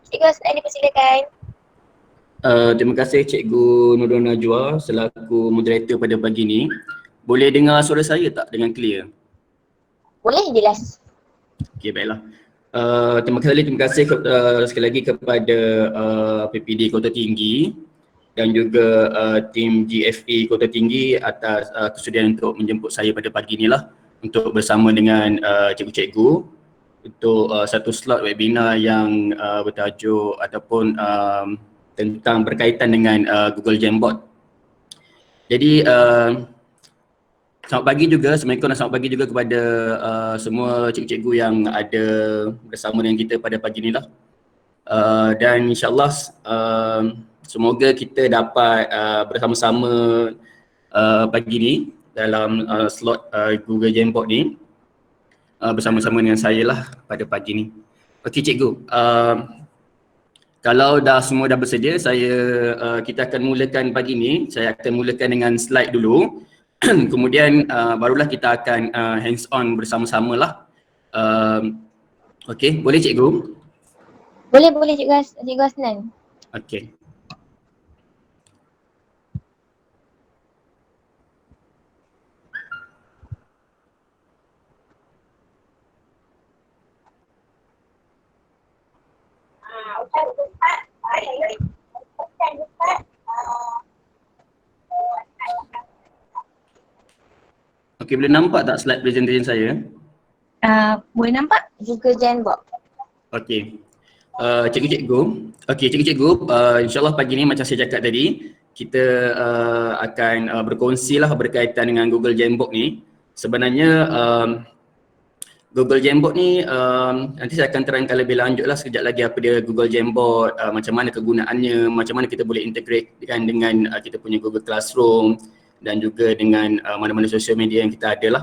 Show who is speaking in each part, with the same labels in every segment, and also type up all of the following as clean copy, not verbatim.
Speaker 1: Cikgu Hasnan dipersilakan.
Speaker 2: Terima kasih Cikgu Nurul Najwa selaku moderator pada pagi ini. Boleh dengar suara saya tak dengan clear?
Speaker 1: Boleh jelas.
Speaker 2: Okey, baiklah. Terima kasih sekali lagi kepada PPD Kota Tinggi dan juga tim GFA Kota Tinggi atas kesudian untuk menjemput saya pada pagi inilah untuk bersama dengan cikgu-cikgu untuk satu slot webinar yang bertajuk ataupun tentang berkaitan dengan Google Jamboard. Jadi selamat pagi juga, Assalamualaikum dan selamat pagi juga kepada semua cikgu-cikgu yang ada bersama dengan kita pada pagi ini lah. Dan insyaAllah semoga kita dapat bersama-sama pagi ini dalam slot Google Jamboard ni bersama-sama dengan saya lah pada pagi ni. Okey cikgu, kalau semua dah bersedia, kita akan mulakan pagi ni. Saya akan mulakan dengan slide dulu. Kemudian barulah kita akan hands on bersama-sama lah. Okey, boleh cikgu?
Speaker 1: Boleh Cikgu Hasnan.
Speaker 2: Okey. Okey, boleh nampak tak slide presentation saya?
Speaker 1: Boleh nampak Google Jamboard.
Speaker 2: Okey. Cikgu-cikgu, insyaAllah pagi ni macam saya cakap tadi, kita akan berkongsi lah berkaitan dengan Google Jamboard ni. Sebenarnya Google Jamboard ni nanti saya akan terangkan lebih lanjut lah sekejap lagi apa dia Google Jamboard, macam mana kegunaannya, macam mana kita boleh integratekan dengan kita punya Google Classroom dan juga dengan mana-mana sosial media yang kita ada lah.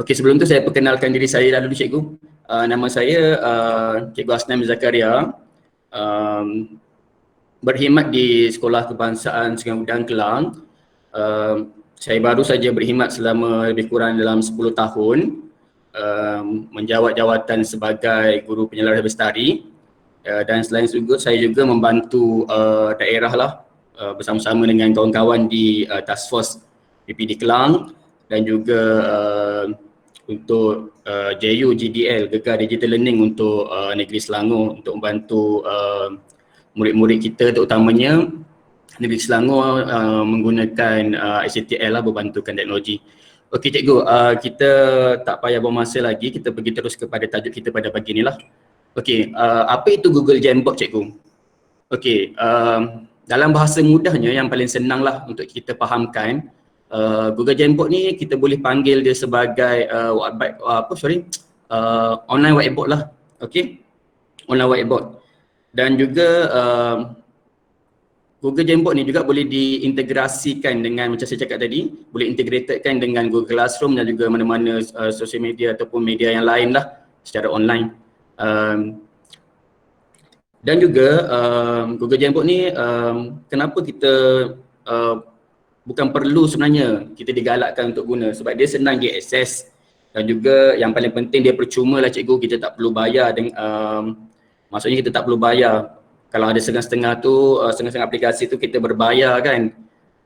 Speaker 2: Okey, sebelum tu saya perkenalkan diri saya dulu cikgu. Nama saya Cikgu Hasnan Zakaria, berkhidmat di Sekolah Kebangsaan Sungai Udang Kelang. Saya baru saja berkhidmat selama lebih kurang dalam 10 tahun menjawat jawatan sebagai guru penyelara bestari, dan selain itu saya juga membantu daerah lah bersama-sama dengan kawan-kawan di Task Force PPD Kelang dan juga untuk JU GDL, Gegar Digital Learning untuk Negeri Selangor untuk membantu murid-murid kita terutamanya Negeri Selangor menggunakan ICTL lah, berbantukan teknologi. Okey cikgu, kita tak payah buang masa lagi, kita pergi terus kepada tajuk kita pada pagi ni lah. Okey, apa itu Google Jamboard cikgu? Okey, dalam bahasa mudahnya yang paling senang lah untuk kita fahamkan, Google Jamboard ni kita boleh panggil dia sebagai online whiteboard lah. Okey, online whiteboard. Dan juga Google Jamboard ni juga boleh diintegrasikan dengan macam saya cakap tadi, boleh integratedkan dengan Google Classroom dan juga mana-mana sosial media ataupun media yang lain lah secara online. Dan juga Google Jamboard ni kenapa kita bukan perlu sebenarnya kita digalakkan untuk guna, sebab dia senang diakses dan juga yang paling penting dia percuma lah cikgu, kita tak perlu bayar maksudnya kita tak perlu bayar. Kalau ada setengah-setengah tu, setengah-setengah aplikasi tu kita berbayar kan.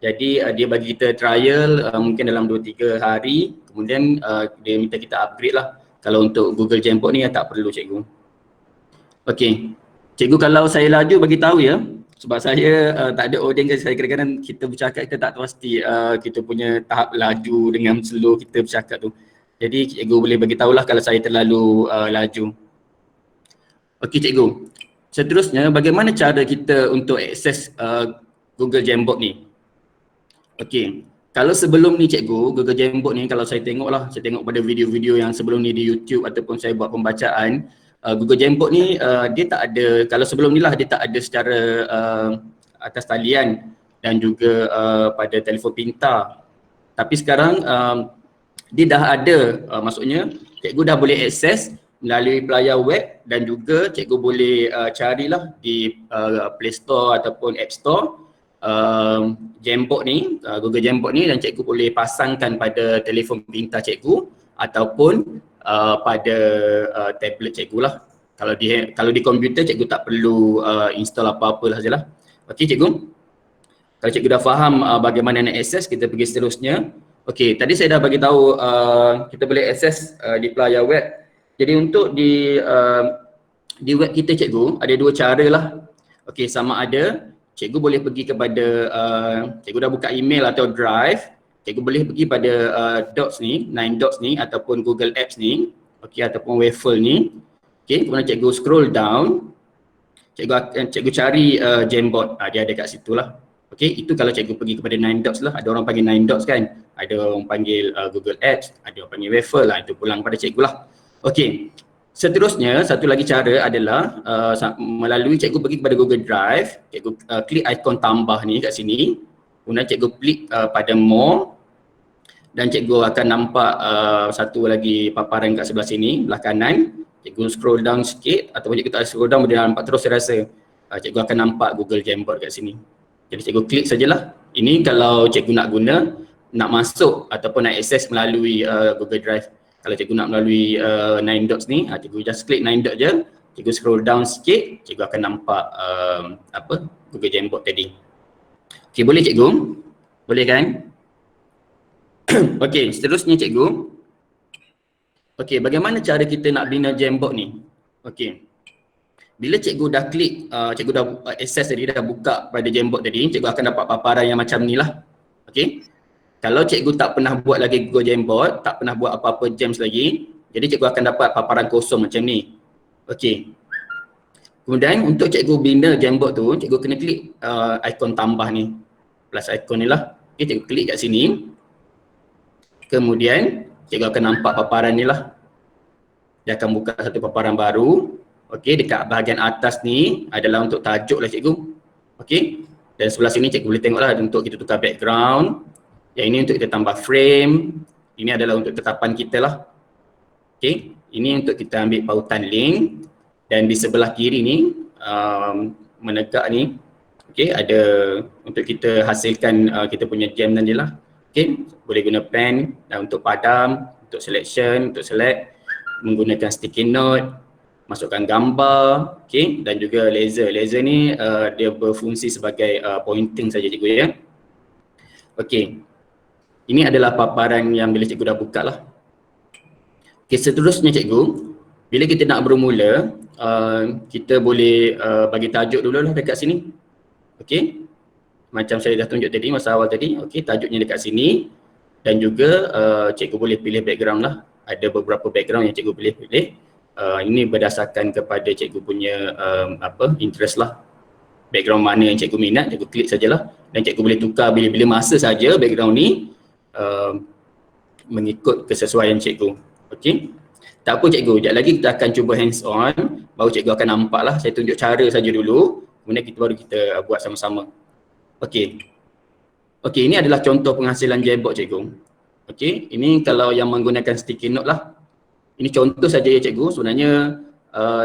Speaker 2: Jadi dia bagi kita trial mungkin dalam 2-3 hari, kemudian dia minta kita upgrade lah. Kalau untuk Google Jamboard ni tak perlu cikgu. Okey, cikgu kalau saya laju bagi tahu ya, sebab saya tak ada audience, saya kadang-kadang kita bercakap kita tak pasti kita punya tahap laju dengan slow kita bercakap tu. Jadi cikgu boleh bagi tahulah kalau saya terlalu laju. Okey cikgu, seterusnya bagaimana cara kita untuk akses Google Jamboard ni? Okey, kalau sebelum ni cikgu, Google Jamboard ni kalau saya tengok pada video-video yang sebelum ni di YouTube ataupun saya buat pembacaan, Google Jamboard ni dia tak ada, kalau sebelum ni lah dia tak ada secara atas talian dan juga pada telefon pintar. Tapi sekarang dia dah ada, maksudnya cikgu dah boleh akses melalui pelayar web dan juga cikgu boleh carilah di Play Store ataupun App Store Jamboard ni, Google Jamboard ni, dan cikgu boleh pasangkan pada telefon pintar cikgu ataupun pada tablet cikgu lah. Kalau di komputer cikgu tak perlu install apa-apa lah sajalah. Okey cikgu. Kalau cikgu dah faham bagaimana nak akses, kita pergi seterusnya. Okey, tadi saya dah bagi tahu kita boleh akses di pelayar web. Jadi untuk di web kita cikgu ada dua cara lah. Okey, sama ada cikgu boleh pergi kepada cikgu dah buka email atau drive, cikgu boleh pergi pada docs ni, 9 docs ni ataupun Google Apps ni, okey, ataupun Waffle ni. Okey, kemudian cikgu scroll down, cikgu cari Jamboard, dia ada kat situ lah. Okey, itu kalau cikgu pergi kepada 9 docs lah. Ada orang panggil 9 docs kan, ada orang panggil Google Apps, ada orang panggil Waffle lah, itu pulang kepada cikgu lah. Okey, seterusnya satu lagi cara adalah melalui cikgu pergi kepada Google Drive, cikgu klik ikon tambah ni kat sini, kemudian cikgu klik pada more dan cikgu akan nampak satu lagi paparan kat sebelah sini, belah kanan. Cikgu scroll down sikit ataupun cikgu tak scroll down, boleh nampak terus saya rasa. Cikgu akan nampak Google Jamboard kat sini. Jadi cikgu klik sajalah. Ini kalau cikgu nak guna, nak masuk ataupun nak akses melalui Google Drive. Kalau cikgu nak melalui 9 dots ni, cikgu just klik 9 dot je, cikgu scroll down sikit, cikgu akan nampak Google Jamboard tadi. Okey, boleh cikgu? Boleh kan? Okey, seterusnya cikgu. Okey, bagaimana cara kita nak bina Jamboard ni? Okey. Bila cikgu dah klik, cikgu dah akses tadi, dah buka pada Jamboard tadi, cikgu akan dapat paparan yang macam ni lah. Okey. Kalau cikgu tak pernah buat lagi Google Jamboard, tak pernah buat apa-apa jams lagi, jadi cikgu akan dapat paparan kosong macam ni. Okey. Kemudian untuk cikgu bina Jamboard tu, cikgu kena klik ikon tambah ni. Plus ikon ni lah. Okey, cikgu klik kat sini. Kemudian cikgu akan nampak paparan ni lah. Dia akan buka satu paparan baru. Okey, dekat bahagian atas ni adalah untuk tajuk lah cikgu. Okey. Dan sebelah sini cikgu boleh tengok lah untuk kita tukar background. Yang ini untuk kita tambah frame. Ini adalah untuk tetapan kita lah. Okey. Ini untuk kita ambil pautan link. Dan di sebelah kiri ni, menegak ni, okey, ada untuk kita hasilkan kita punya jam tadi lah. Okey, boleh guna pen dan untuk padam, untuk selection, untuk select, menggunakan sticky note, masukkan gambar, okey, dan juga laser. Laser ni dia berfungsi sebagai pointing saja cikgu ya. Okey. Ini adalah paparan yang bila cikgu dah buka lah. Okey, seterusnya cikgu, bila kita nak bermula, kita boleh bagi tajuk dulu lah dekat sini. Okey. Macam saya dah tunjuk tadi masa awal tadi, okey, tajuknya dekat sini. Dan juga cikgu boleh pilih background lah. Ada beberapa background yang cikgu boleh pilih. Ini berdasarkan kepada cikgu punya interest lah. Background mana yang cikgu minat, cikgu klik sajalah. Dan cikgu boleh tukar bila-bila masa saja background ni mengikut kesesuaian cikgu. Okey. Tak apa cikgu, sekejap lagi kita akan cuba hands on, baru cikgu akan nampak lah. Saya tunjuk cara saja dulu, kemudian baru kita buat sama-sama. Okey. Okey, ini adalah contoh penghasilan Jamboard cikgu. Okey, ini kalau yang menggunakan sticky note lah. Ini contoh saja ya cikgu, sebenarnya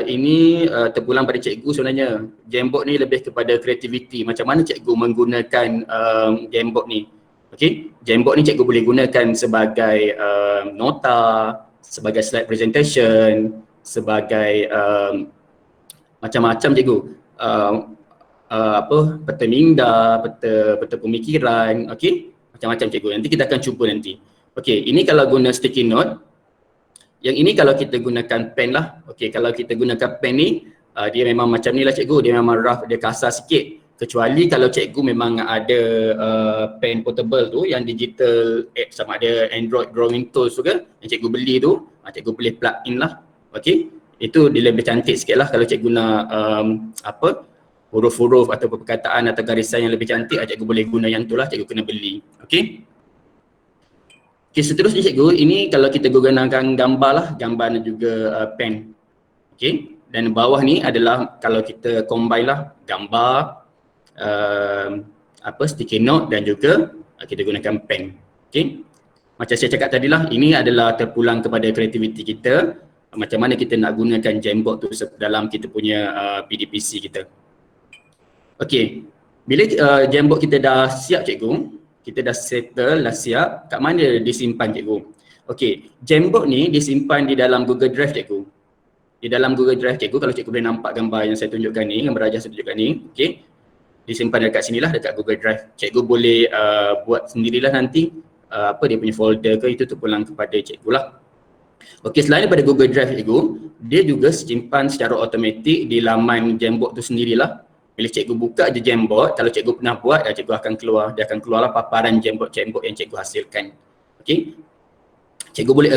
Speaker 2: ini terpulang pada cikgu sebenarnya. Jamboard ni lebih kepada kreativiti, macam mana cikgu menggunakan Jamboard ni. Okey, Jamboard ni cikgu boleh gunakan sebagai nota, sebagai slide presentation, sebagai macam-macam cikgu. Peta minda, peta pemikiran, okey, macam-macam cikgu. Nanti kita akan cuba nanti. Okey, ini kalau guna sticky note. Yang ini kalau kita gunakan pen lah. Okey, kalau kita gunakan pen ni, dia memang macam ni lah cikgu, dia memang rough, dia kasar sikit. Kecuali kalau cikgu memang ada pen portable tu yang digital app, sama ada Android drawing tools tu ke, yang cikgu beli tu, cikgu boleh plug in lah. Okey, itu dia lebih cantik sikit lah kalau cikgu guna huruf-huruf atau perkataan atau garisan yang lebih cantik, cikgu boleh guna yang tu lah, cikgu kena beli. Okey. Okey, seterusnya cikgu, ini kalau kita gunakan gambar lah, gambar dan juga pen. Okey, dan bawah ni adalah kalau kita combine lah gambar, sticky note dan juga kita gunakan pen. Okey. Macam saya cakap tadi lah, ini adalah terpulang kepada kreativiti kita, macam mana kita nak gunakan Jamboard tu dalam kita punya PDPC kita. Okey, bila Jamboard kita dah siap cikgu, kita dah settle, dah siap, kat mana disimpan cikgu? Okey, Jamboard ni disimpan di dalam Google Drive cikgu. di dalam Google Drive cikgu, kalau cikgu boleh nampak gambar yang saya tunjukkan ni, gambar rajah saya tunjukkan ni, okey. Disimpan dekat sinilah, dekat Google Drive. Cikgu boleh buat sendirilah nanti apa dia punya folder ke, itu terpulang kepada cikgu lah. Okey, selain daripada Google Drive cikgu, dia juga simpan secara automatik di laman Jamboard tu sendirilah. Bila cikgu buka je Jamboard, kalau cikgu pernah buat, cikgu akan keluar, dia akan keluarlah paparan Jamboard yang cikgu hasilkan. Okey. Cikgu boleh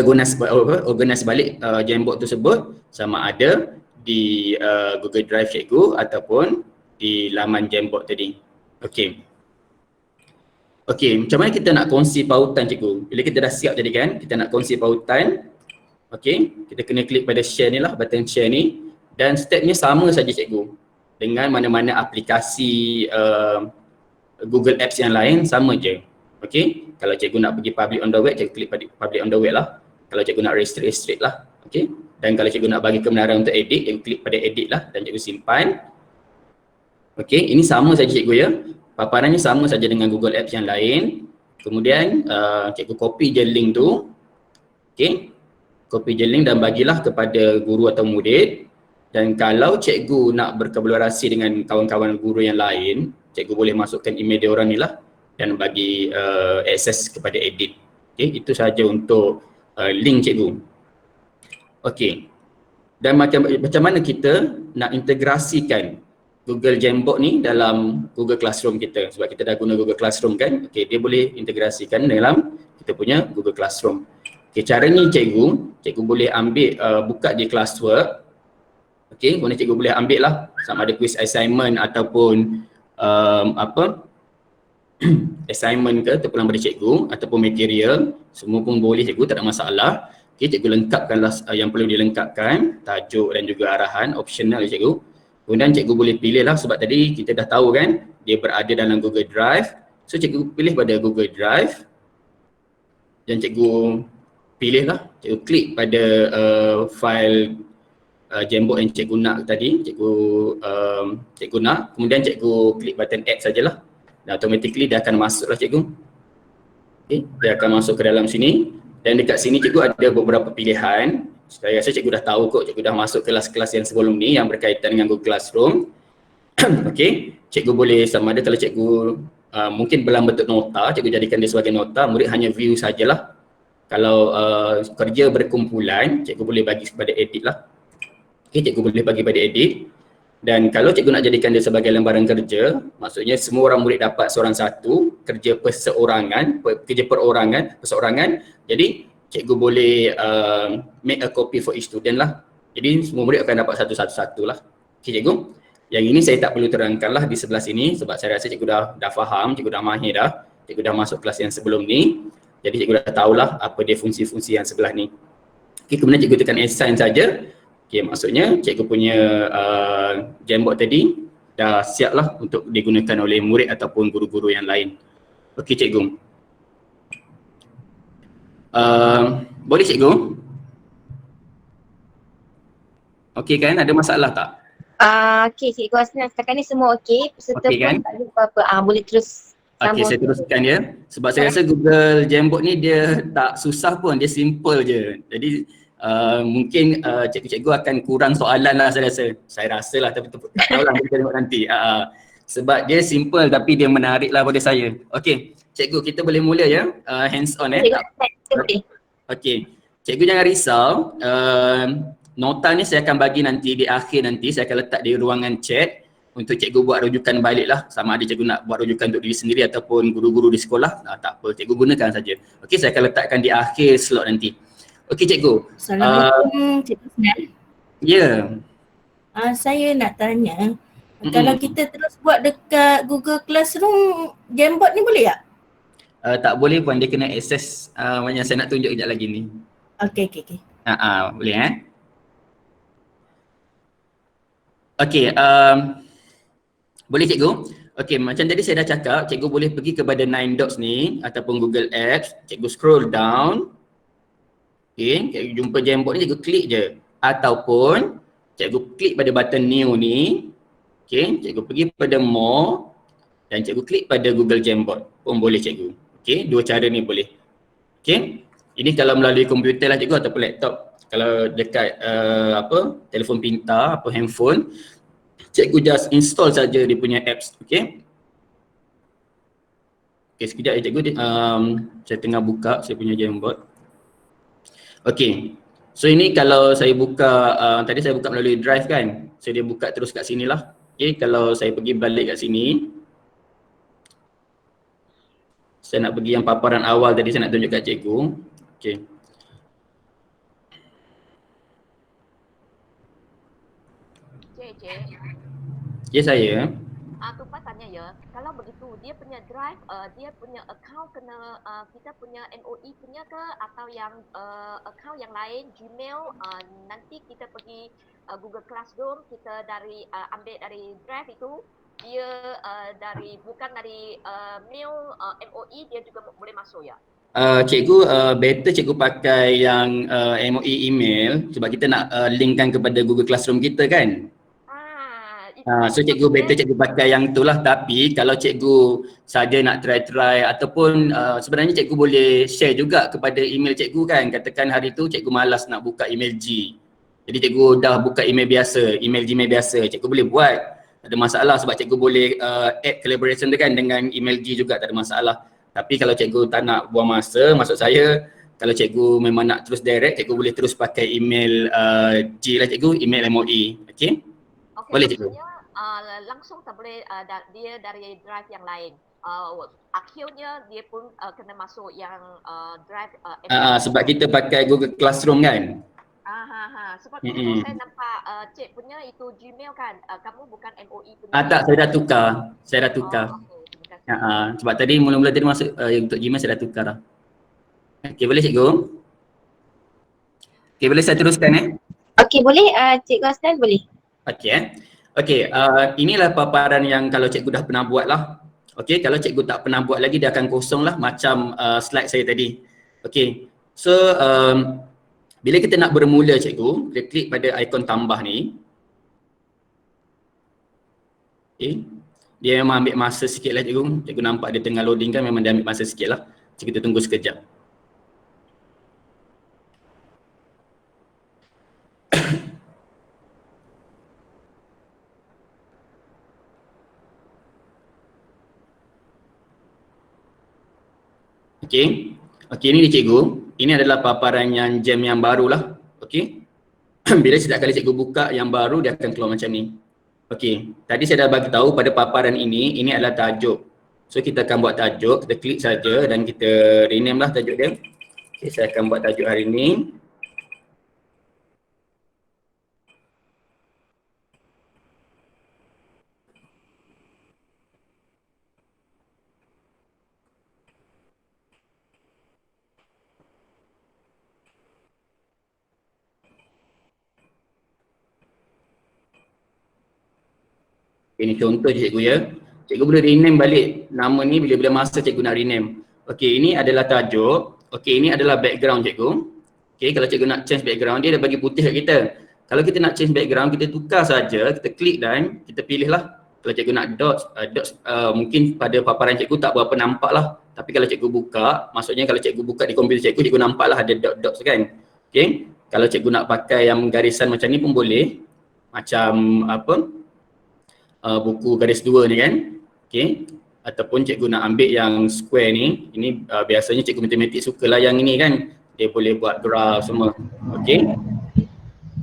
Speaker 2: organize balik Jamboard tersebut sama ada di Google Drive cikgu ataupun di laman Jamboard tadi. Okey. Okey, macam mana kita nak kongsi pautan cikgu? Bila kita dah siap tadi kan, kita nak kongsi pautan. Okey, kita kena klik pada share ni lah, button share ni, dan stepnya sama saja cikgu. Dengan mana-mana aplikasi Google Apps yang lain sama je. Okey, kalau cikgu nak pergi public on the web, cikgu klik public on the web lah. Kalau cikgu nak restrict lah. Okey, dan kalau cikgu nak bagi kebenaran untuk edit, cikgu klik pada edit lah dan cikgu simpan. Okey, ini sama saja cikgu ya. Paparannya sama saja dengan Google Apps yang lain. Kemudian cikgu copy je link tu. Okey, copy je link dan bagilah kepada guru atau murid. Dan kalau cikgu nak berkolaborasi dengan kawan-kawan guru yang lain, cikgu boleh masukkan email dia orang ni lah dan bagi akses kepada edit. Okey, itu sahaja untuk link cikgu. Okey. Dan macam mana kita nak integrasikan Google Jamboard ni dalam Google Classroom kita, sebab kita dah guna Google Classroom kan. Okey, dia boleh integrasikan dalam kita punya Google Classroom. Okey, caranya cikgu boleh ambil buka di classwork. Okey, kemudian cikgu boleh ambil lah sama ada quiz assignment ataupun assignment ke terpulang pada cikgu ataupun material, semua pun boleh cikgu, tak ada masalah. Okey, cikgu lengkapkanlah yang perlu dilengkapkan, tajuk dan juga arahan, optional cikgu. Kemudian cikgu boleh pilih lah, sebab tadi kita dah tahu kan dia berada dalam Google Drive. So cikgu pilih pada Google Drive dan cikgu pilih lah, cikgu klik pada file Jamboard yang cikgu nak tadi, cikgu nak, kemudian cikgu klik button add sajalah dan automatically dia akan masuk lah cikgu. Okay, dia akan masuk ke dalam sini dan dekat sini cikgu ada beberapa pilihan. Saya rasa cikgu dah tahu kot, cikgu dah masuk kelas-kelas yang sebelum ni yang berkaitan dengan Google Classroom. Okey, cikgu boleh sama ada kalau cikgu mungkin dalam bentuk nota, cikgu jadikan dia sebagai nota, murid hanya view sajalah. Kalau kerja berkumpulan, cikgu boleh bagi kepada edit lah. Okey, cikgu boleh bagi pada edit. Dan kalau cikgu nak jadikan dia sebagai lembaran kerja, maksudnya semua orang murid dapat seorang satu, kerja perseorangan, perseorangan. Jadi cikgu boleh make a copy for each student lah. Jadi semua murid akan dapat satu-satu lah. Okey cikgu. Yang ini saya tak perlu terangkan lah di sebelah sini sebab saya rasa cikgu dah faham, cikgu dah mahir dah. Cikgu dah masuk kelas yang sebelum ni. Jadi cikgu dah tahulah apa dia fungsi-fungsi yang sebelah ni. Okey, kemudian cikgu tekan assign saja. Okey, maksudnya cikgu punya Jamboard tadi dah siap lah untuk digunakan oleh murid ataupun guru-guru yang lain. Okey cikgu. Boleh cikgu? Okey kan, ada masalah tak?
Speaker 1: Okey, Cikgu Hasnan, setakat ni semua okey. Peserta
Speaker 2: Okey kan?
Speaker 1: pun tak ada apa-apa. Boleh terus
Speaker 2: Okey,
Speaker 1: sambung.
Speaker 2: saya teruskan ya. Sebab saya rasa Google Jamboard ni dia tak susah pun, dia simple je. Jadi mungkin cikgu-cikgu akan kurang soalan lah saya rasa. Saya rasa lah, tapi tak tahulah kita tengok nanti. Sebab dia simple tapi dia menarik lah pada saya. Okey, cikgu kita boleh mula ya, hands on
Speaker 1: Cikgu Hasnan, boleh.
Speaker 2: Okey, cikgu jangan risau. Nota ni saya akan bagi nanti di akhir nanti, saya akan letak di ruangan chat untuk cikgu buat rujukan balik lah. Sama ada cikgu nak buat rujukan untuk diri sendiri ataupun guru-guru di sekolah, tak apa, cikgu gunakan saja. Okey, saya akan letakkan di akhir slot nanti. Okey cikgu.
Speaker 3: Assalamualaikum Cikgu Hasnan.
Speaker 2: Ya.
Speaker 3: Saya nak tanya, kalau kita terus buat dekat Google Classroom, Jamboard ni boleh tak?
Speaker 2: Tak boleh pun, dia kena akses yang saya nak tunjuk kejap lagi ni.
Speaker 3: Okey.
Speaker 2: Boleh Okey, boleh cikgu? Okey, macam tadi saya dah cakap, cikgu boleh pergi kepada 9 dots ni ataupun Google Apps, cikgu scroll down. Okey, cikgu jumpa Jamboard ni, cikgu klik je. Ataupun cikgu klik pada button new ni. Okey, cikgu pergi pada more dan cikgu klik pada Google Jamboard pun boleh cikgu. Okey, dua cara ni boleh. Okey. Ini kalau melalui komputer lah cikgu ataupun laptop. Kalau dekat telefon pintar atau handphone, cikgu just install saja dia punya apps. Okay. Okay, sekejap ya cikgu. Saya tengah buka saya punya Jamboard. Okay. So ini kalau saya buka, tadi saya buka melalui drive kan. So dia buka terus kat sini lah. Okay, kalau saya pergi balik kat sini. Saya nak pergi yang paparan awal tadi saya nak tunjuk kat cikgu. Okay.
Speaker 4: Cik.
Speaker 2: Ya saya.
Speaker 4: Tuan tanya ya, kalau begitu dia punya drive, dia punya account kena kita punya MOE punya ke atau yang account yang lain, Gmail, nanti kita pergi Google Classroom, kita ambil dari drive itu, dia bukan dari mail MOE, dia juga boleh masuk ya?
Speaker 2: Cikgu, better cikgu pakai yang MOE email sebab kita nak linkkan kepada Google Classroom kita kan. So cikgu better cikgu pakai yang tu lah, tapi kalau cikgu saja nak try ataupun sebenarnya cikgu boleh share juga kepada email cikgu kan. Katakan hari tu cikgu malas nak buka email G. Jadi cikgu dah buka email biasa, email Gmail biasa, cikgu boleh buat. Tak ada masalah sebab cikgu boleh add collaboration tu kan dengan email G juga, tak ada masalah. Tapi kalau cikgu tak nak buang masa, maksud saya kalau cikgu memang nak terus direct, cikgu boleh terus pakai email G lah cikgu, email MOE. Okay? Boleh cikgu.
Speaker 4: Langsung tak boleh dia dari drive yang lain. Akhirnya dia pun kena masuk yang drive
Speaker 2: sebab kita pakai Google Classroom kan.
Speaker 4: Sebab itu saya nampak cik punya itu Gmail kan, kamu bukan MOE punya.
Speaker 2: Tak, saya dah tukar. Sebab tadi mula-mula tadi masuk untuk Gmail saya dah tukar dah. Okay, boleh cikgu? Okay, boleh saya teruskan
Speaker 1: Okay, boleh Cikgu Hasnan boleh.
Speaker 2: Okay, inilah paparan yang kalau cikgu dah pernah buat lah. Okay, kalau cikgu tak pernah buat lagi dia akan kosong lah macam slide saya tadi. Okay, so bila kita nak bermula cikgu, kita klik pada ikon tambah ni. Okay, dia memang ambil masa sikit lah cikgu. Cikgu nampak dia tengah loading kan, memang dia ambil masa sikit lah. So kita tunggu sekejap. Okay, ini dia cikgu. Ini adalah paparan yang jam yang baru lah. Okay, bila setiap kali cikgu buka yang baru dia akan keluar macam ni. Okay, tadi saya dah bagi tahu pada paparan ini adalah tajuk. So kita akan buat tajuk, kita klik saja dan kita rename lah tajuk dia. Okay, saya akan buat tajuk hari ini. Ini contoh je cikgu ya. Cikgu boleh rename balik nama ni bila-bila masa cikgu nak rename. Okey, ini adalah tajuk. Okey, ini adalah background cikgu. Okey, kalau cikgu nak change background dia bagi putih kat kita. Kalau kita nak change background, kita tukar saja, kita klik dan kita pilih lah. Kalau cikgu nak dots mungkin pada paparan cikgu tak berapa nampak lah. Tapi kalau cikgu buka, maksudnya kalau cikgu buka di komputer cikgu, cikgu nampak lah ada dot-dots kan. Okey, kalau cikgu nak pakai yang garisan macam ni pun boleh. Macam buku garis 2 ni kan. Okay, ataupun cikgu nak ambil yang square ni. Ini biasanya cikgu matematik sukalah yang ini kan. Dia boleh buat graf semua. Okay,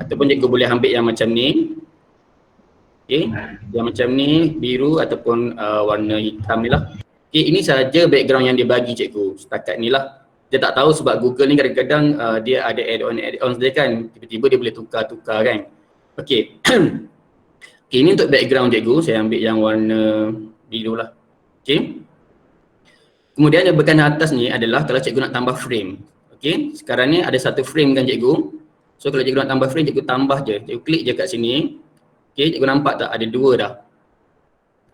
Speaker 2: ataupun cikgu boleh ambil yang macam ni. Okay, yang macam ni biru ataupun warna hitam ni lah. Okay, ini saja background yang dia bagi cikgu setakat ni lah. Dia tak tahu sebab Google ni kadang-kadang dia ada add-ons dia kan. Tiba-tiba dia boleh tukar-tukar kan. Okay. Okay, ini untuk background cikgu, saya ambil yang warna biru lah. Okay. Kemudian yang bahagian atas ni adalah kalau cikgu nak tambah frame. Okay, sekarang ni ada satu frame kan cikgu. So kalau cikgu nak tambah frame, cikgu tambah je. Cikgu klik je kat sini. Okay, cikgu nampak tak ada 2 dah.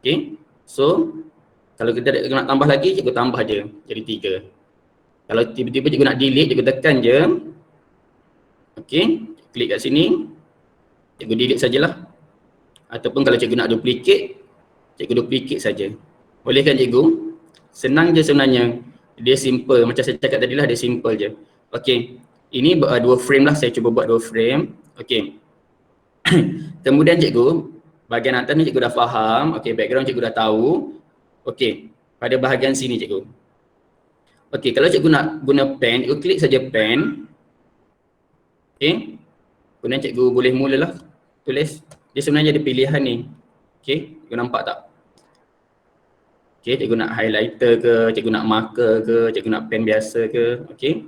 Speaker 2: Okay, so kalau kita nak tambah lagi, cikgu tambah je jadi 3. Kalau tiba-tiba cikgu nak delete, cikgu tekan je. Okay, klik kat sini. Cikgu delete sajalah. Ataupun kalau cikgu nak duplicate, cikgu duplicate saja. Boleh kan cikgu? Senang je sebenarnya. Dia simple. Macam saya cakap tadi lah, dia simple je. Okey. Ini dua frame lah, saya cuba buat dua frame. Okey. Kemudian cikgu, bahagian atas ni cikgu dah faham. Okey, background cikgu dah tahu. Okey, pada bahagian sini cikgu. Okey, kalau cikgu nak guna pen, cikgu klik saja pen. Okey. Kemudian cikgu boleh mulalah tulis. Dia sebenarnya ada pilihan ni. Okey, cikgu nampak tak? Okey, cikgu nak highlighter ke, cikgu nak marker ke, cikgu nak pen biasa ke. Okey.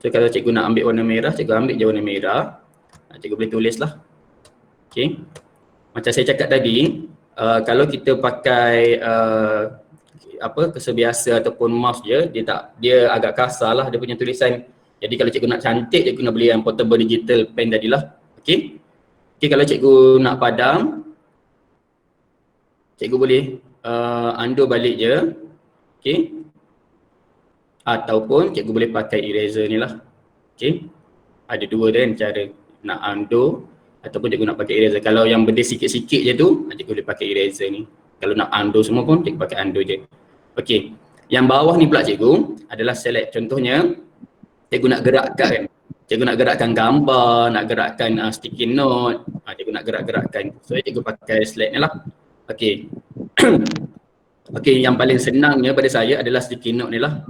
Speaker 2: So kalau cikgu nak ambil warna merah, cikgu ambil je warna merah. Cikgu boleh tulis lah. Okey. Macam saya cakap tadi, kalau kita pakai kesebiasa ataupun mouse je, dia agak kasar lah dia punya tulisan. Jadi kalau cikgu nak cantik, cikgu nak beli yang portable digital pen tadilah. Okey. Okey, kalau cikgu nak padam, cikgu boleh undo balik je. Okey. Ataupun cikgu boleh pakai eraser ni lah. Okey. Ada dua kan cara nak undo ataupun cikgu nak pakai eraser. Kalau yang benda sikit-sikit je tu, cikgu boleh pakai eraser ni. Kalau nak undo semua pun, cikgu pakai undo je. Okey. Yang bawah ni pula cikgu adalah select. Contohnya, cikgu nak gerakkan. Cikgu nak gerakkan gambar, nak gerakkan sticky note. Cikgu nak gerak-gerakkan. So cikgu pakai select ni lah. Okey. Okey, yang paling senangnya pada saya adalah sticky note ni lah.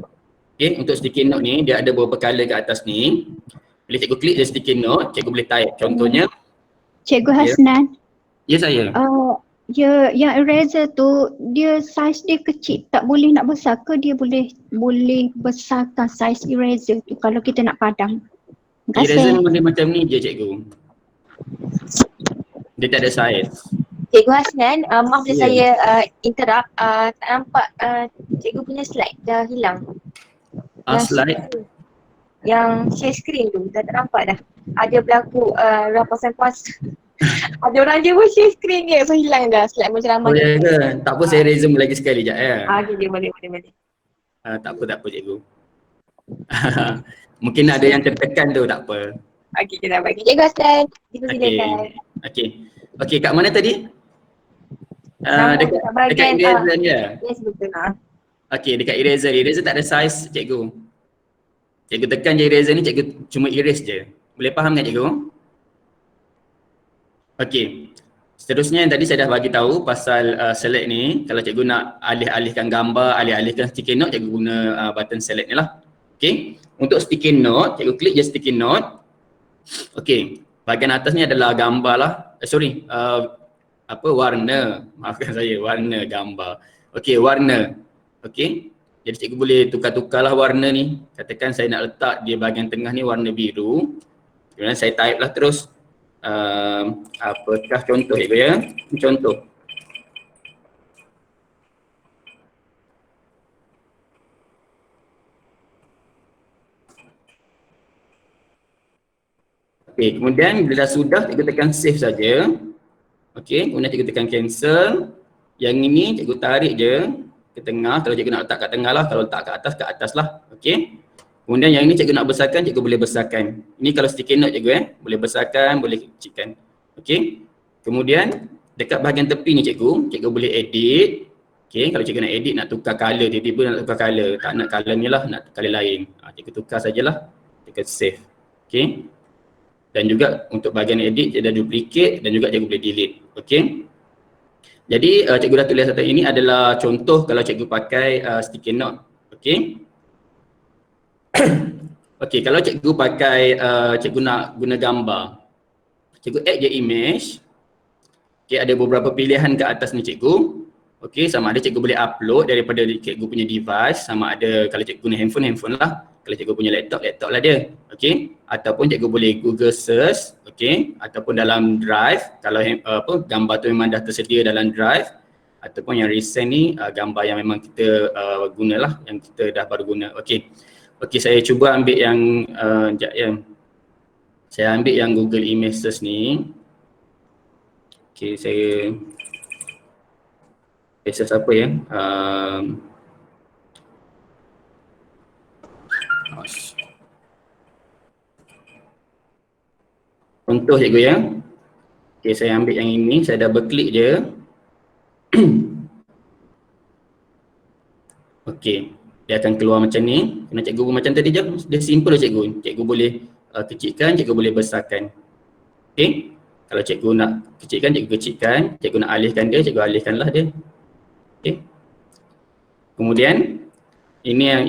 Speaker 2: Okey, untuk sticky note ni dia ada beberapa color kat atas ni. Bila cikgu klik je sticky note, cikgu boleh type. Contohnya,
Speaker 5: Cikgu Hasnan.
Speaker 2: ya saya.
Speaker 5: Yang eraser tu dia saiz dia kecil, tak boleh nak besar ke dia boleh besarkan saiz eraser tu kalau kita nak padam. Terima
Speaker 2: Eraser
Speaker 5: kasih.
Speaker 2: ni boleh macam ni je cikgu. Dia tak ada saiz.
Speaker 1: Cikgu Hasnan, maaf bila
Speaker 2: Ya.
Speaker 1: saya interrupt, tak nampak cikgu punya slide dah hilang. Yang
Speaker 2: Slide.
Speaker 1: Yang share screen tu dah tak nampak dah. Ada berlaku rampasan kuasa. Ada orang je pun share screen dia, so hilang dah slide macam ramai.
Speaker 2: Oh ya ke? Tak apa, saya resume lagi sekali sekejap ya.
Speaker 1: Okay, boleh.
Speaker 2: Tak apa cikgu. Mungkin ada yang tertekan tu, tak apa.
Speaker 1: Okay, kita bagi. Cikgu Hasnan, dipersilakan.
Speaker 2: Okey, kat mana tadi? Dekat
Speaker 1: bahagian,
Speaker 2: eraser dia.
Speaker 1: Yes, betul.
Speaker 2: Okey, dekat eraser. Eraser tak ada saiz cikgu. Cikgu tekan je eraser ni, cikgu cuma erase je. Boleh faham tak cikgu? Okey. Seterusnya yang tadi saya dah bagi tahu pasal select ni. Kalau cikgu nak alih-alihkan gambar, alih-alihkan sticky note, cikgu guna button select ni lah. Okey. Untuk sticky note, cikgu klik je sticky note. Okey. Bahagian atas ni adalah gambar lah. Warna. Maafkan saya, warna gambar. Okey, warna. Okey. Jadi cikgu boleh tukar-tukarlah warna ni. Katakan saya nak letak di bahagian tengah ni warna biru. Kemudian saya type lah terus. Apakah contoh cikgu ya? Contoh. Okey, kemudian bila dah sudah, cikgu tekan save saja. Okey, kemudian cikgu tekan cancel. Yang ini cikgu tarik je ke tengah. Kalau cikgu nak letak kat tengah lah, kalau letak kat atas lah. Okey. Kemudian yang ini cikgu nak besarkan, cikgu boleh besarkan. Ini kalau sticky note cikgu boleh besarkan, boleh kecilkan. Okey. Kemudian dekat bahagian tepi ni cikgu boleh edit. Okey, kalau cikgu nak edit, nak tukar color, tiba-tiba nak tukar color. Tak nak color ni lah, nak color lain. Cikgu tukar sajalah. Tekan save. Okey. Dan juga untuk bahagian edit, dia dah duplicate dan juga cikgu boleh delete. Okey. Jadi cikgu dah tulis atas ini adalah contoh kalau cikgu pakai sticky note. Okey. Okey, kalau cikgu pakai, cikgu nak guna gambar. Cikgu add je image. Okey, ada beberapa pilihan kat atas ni cikgu. Okey, sama ada cikgu boleh upload daripada cikgu punya device, sama ada kalau cikgu guna handphone lah. Kalau cikgu punya laptop lah dia. Okey, ataupun cikgu boleh Google search, okey, ataupun dalam drive kalau gambar tu memang dah tersedia dalam drive, ataupun yang recent ni gambar yang memang kita gunalah, yang kita dah baru guna. Okey. Okey, saya cuba ambil yang sekejap ya. Saya ambil yang Google Images ni. Okey, saya search apa ya? Contoh cikgu ya. Okey, saya ambil yang ini, saya double klik je. Okey. Dia akan keluar macam ni. Kena cikgu macam tadi je, dia simple cikgu. Cikgu boleh kecilkan, cikgu boleh besarkan. Okay. Kalau cikgu nak kecilkan, cikgu kecilkan. Cikgu nak alihkan dia, cikgu alihkanlah dia. Okay. Kemudian ini yang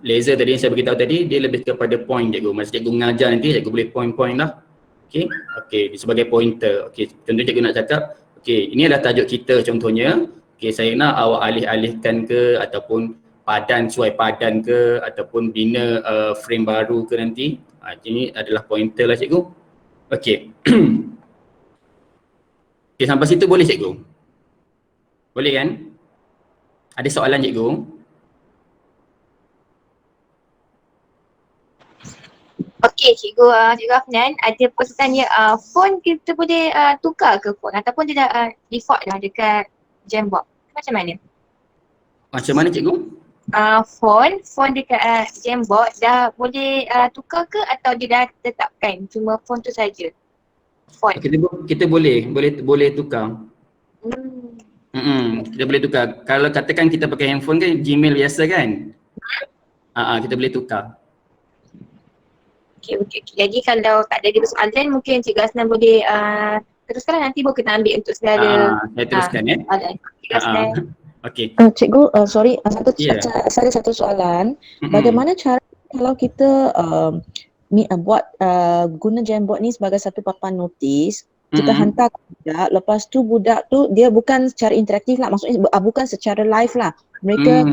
Speaker 2: laser tadi yang saya beritahu tadi, dia lebih kepada point cikgu. Masa cikgu mengajar nanti, cikgu boleh point-point lah. Okay. Okay, sebagai pointer. Okay, tentu cikgu nak cakap, okay, ini adalah tajuk kita contohnya. Okay, saya nak awak alih-alihkan ke ataupun padan, suai padan ke ataupun bina frame baru ke nanti. Ini adalah pointer lah cikgu. Okay. Okay, sampai situ boleh cikgu? Boleh kan? Ada soalan cikgu?
Speaker 1: Okey cikgu, cikgu Afnan ada pertanyaan phone kita boleh tukar ke phone ataupun dia dah default lah dekat Jamboard. Macam mana?
Speaker 2: Macam mana cikgu?
Speaker 1: Phone dekat Jamboard dah boleh tukar ke atau dia dah tetapkan cuma phone tu saja? Phone.
Speaker 2: Kita boleh tukar. Kita boleh tukar. Kalau katakan kita pakai handphone kan Gmail biasa kan? Kita boleh tukar.
Speaker 1: Okey. Jadi kalau tak ada soalan mungkin Cikgu Asnan boleh teruskan nanti baru kita ambil untuk segala
Speaker 2: saya teruskan
Speaker 1: soalan. Cikgu Asnan.
Speaker 2: Okey.
Speaker 6: Cikgu, saya ada satu soalan. Bagaimana cara kalau kita buat guna Jamboard ni sebagai satu papan notis, kita hantar ke budak, lepas tu budak tu dia bukan secara interaktif lah, maksudnya bukan secara live lah. Mereka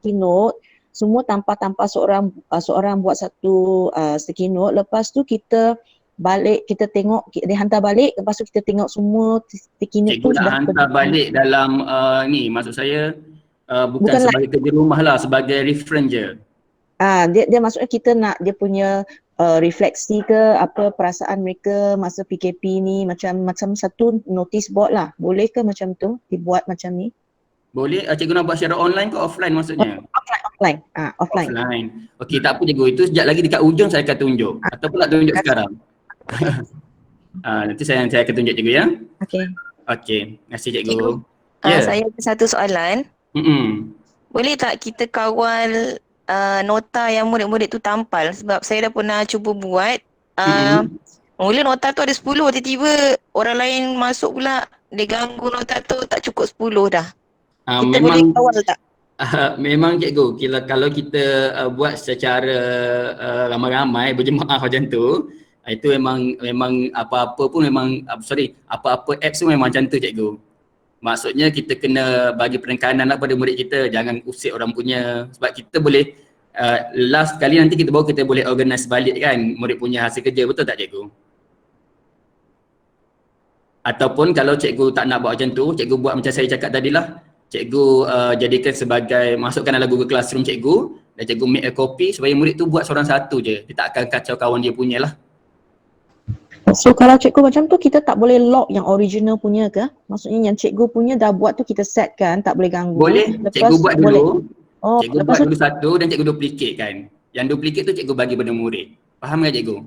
Speaker 6: sticky note, semua tanpa seorang buat satu sticky note, lepas tu kita balik, kita tengok, dia hantar balik, lepas tu kita tengok semua sticky note tu
Speaker 2: sudah hantar balik dalam ni, maksud saya bukan sebagai kerja rumah lah, sebagai reference je.
Speaker 6: Dia maksudnya kita nak dia punya refleksi ke apa perasaan mereka masa PKP ni, macam satu notice board lah. Boleh ke macam tu dibuat macam ni?
Speaker 2: Boleh. Cikgu nak buat secara online ke offline maksudnya?
Speaker 6: Offline.
Speaker 2: Offline. Okey, tak apa cikgu. Itu sekejap lagi dekat ujung saya akan tunjuk. Ataupun nak tunjuk sekarang. Nanti saya akan tunjuk cikgu ya.
Speaker 6: Okey.
Speaker 2: Terima kasih cikgu.
Speaker 7: Saya ada satu soalan. Boleh tak kita kawal nota yang murid-murid tu tampal, sebab saya dah pernah cuba buat. Mula nota tu ada 10, tiba-tiba orang lain masuk pula, dia ganggu nota tu, tak cukup 10 dah. Kita boleh kawal tak?
Speaker 2: Memang cikgu, kalau kita buat secara ramai-ramai berjemaah macam tu, itu memang apa-apa pun memang apa-apa apps tu memang macam tu cikgu. Maksudnya kita kena bagi penekanan lah pada murid kita, jangan usik orang punya, sebab kita boleh last kali nanti kita boleh organize balik kan murid punya hasil kerja, betul tak cikgu? Ataupun kalau cikgu tak nak buat macam tu, cikgu buat macam saya cakap tadi lah, cikgu jadikan sebagai, masukkan dalam Google Classroom cikgu dan cikgu make a copy supaya murid tu buat seorang satu je, dia tak akan kacau kawan dia punya lah.
Speaker 6: So kalau cikgu macam tu kita tak boleh lock yang original punya ke? Maksudnya yang cikgu punya dah buat tu kita set kan, tak boleh ganggu.
Speaker 2: Boleh,
Speaker 6: lepas
Speaker 2: cikgu buat dulu. Cikgu
Speaker 6: lepas
Speaker 2: buat dulu satu dan cikgu duplicate kan. Yang duplicate tu cikgu bagi pada murid. Faham tak cikgu?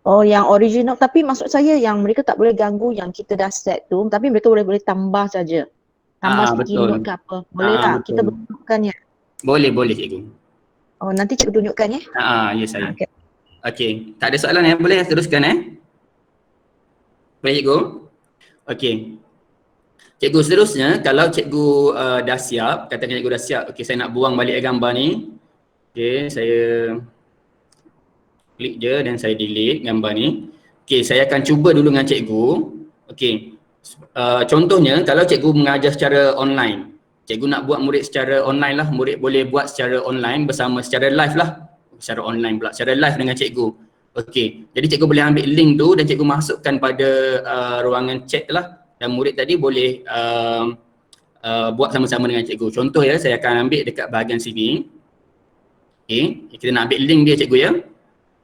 Speaker 6: Oh, yang original, tapi maksud saya yang mereka tak boleh ganggu yang kita dah set tu, tapi mereka boleh tambah saja. Tambah sticky note ke apa. Boleh tak? Betul. Kita bentukkan ya.
Speaker 2: Boleh cikgu.
Speaker 6: Oh, nanti cikgu tunjukkan ya.
Speaker 2: Ya saya. Okey. Tak ada soalan boleh teruskan Boleh cikgu? Okey. Cikgu seterusnya, kalau cikgu dah siap, katakan cikgu dah siap. Okey, saya nak buang balik gambar ni. Okey, saya klik je dan saya delete gambar ni. Okey, saya akan cuba dulu dengan cikgu. Okey. Contohnya kalau cikgu mengajar secara online, cikgu nak buat murid secara online lah, murid boleh buat secara online bersama secara live lah. Secara online pula, secara live dengan cikgu. Okey, jadi cikgu boleh ambil link tu dan cikgu masukkan pada ruangan chat lah, dan murid tadi boleh buat sama-sama dengan cikgu. Contoh ya, saya akan ambil dekat bahagian sini. Okey, kita nak ambil link dia cikgu ya.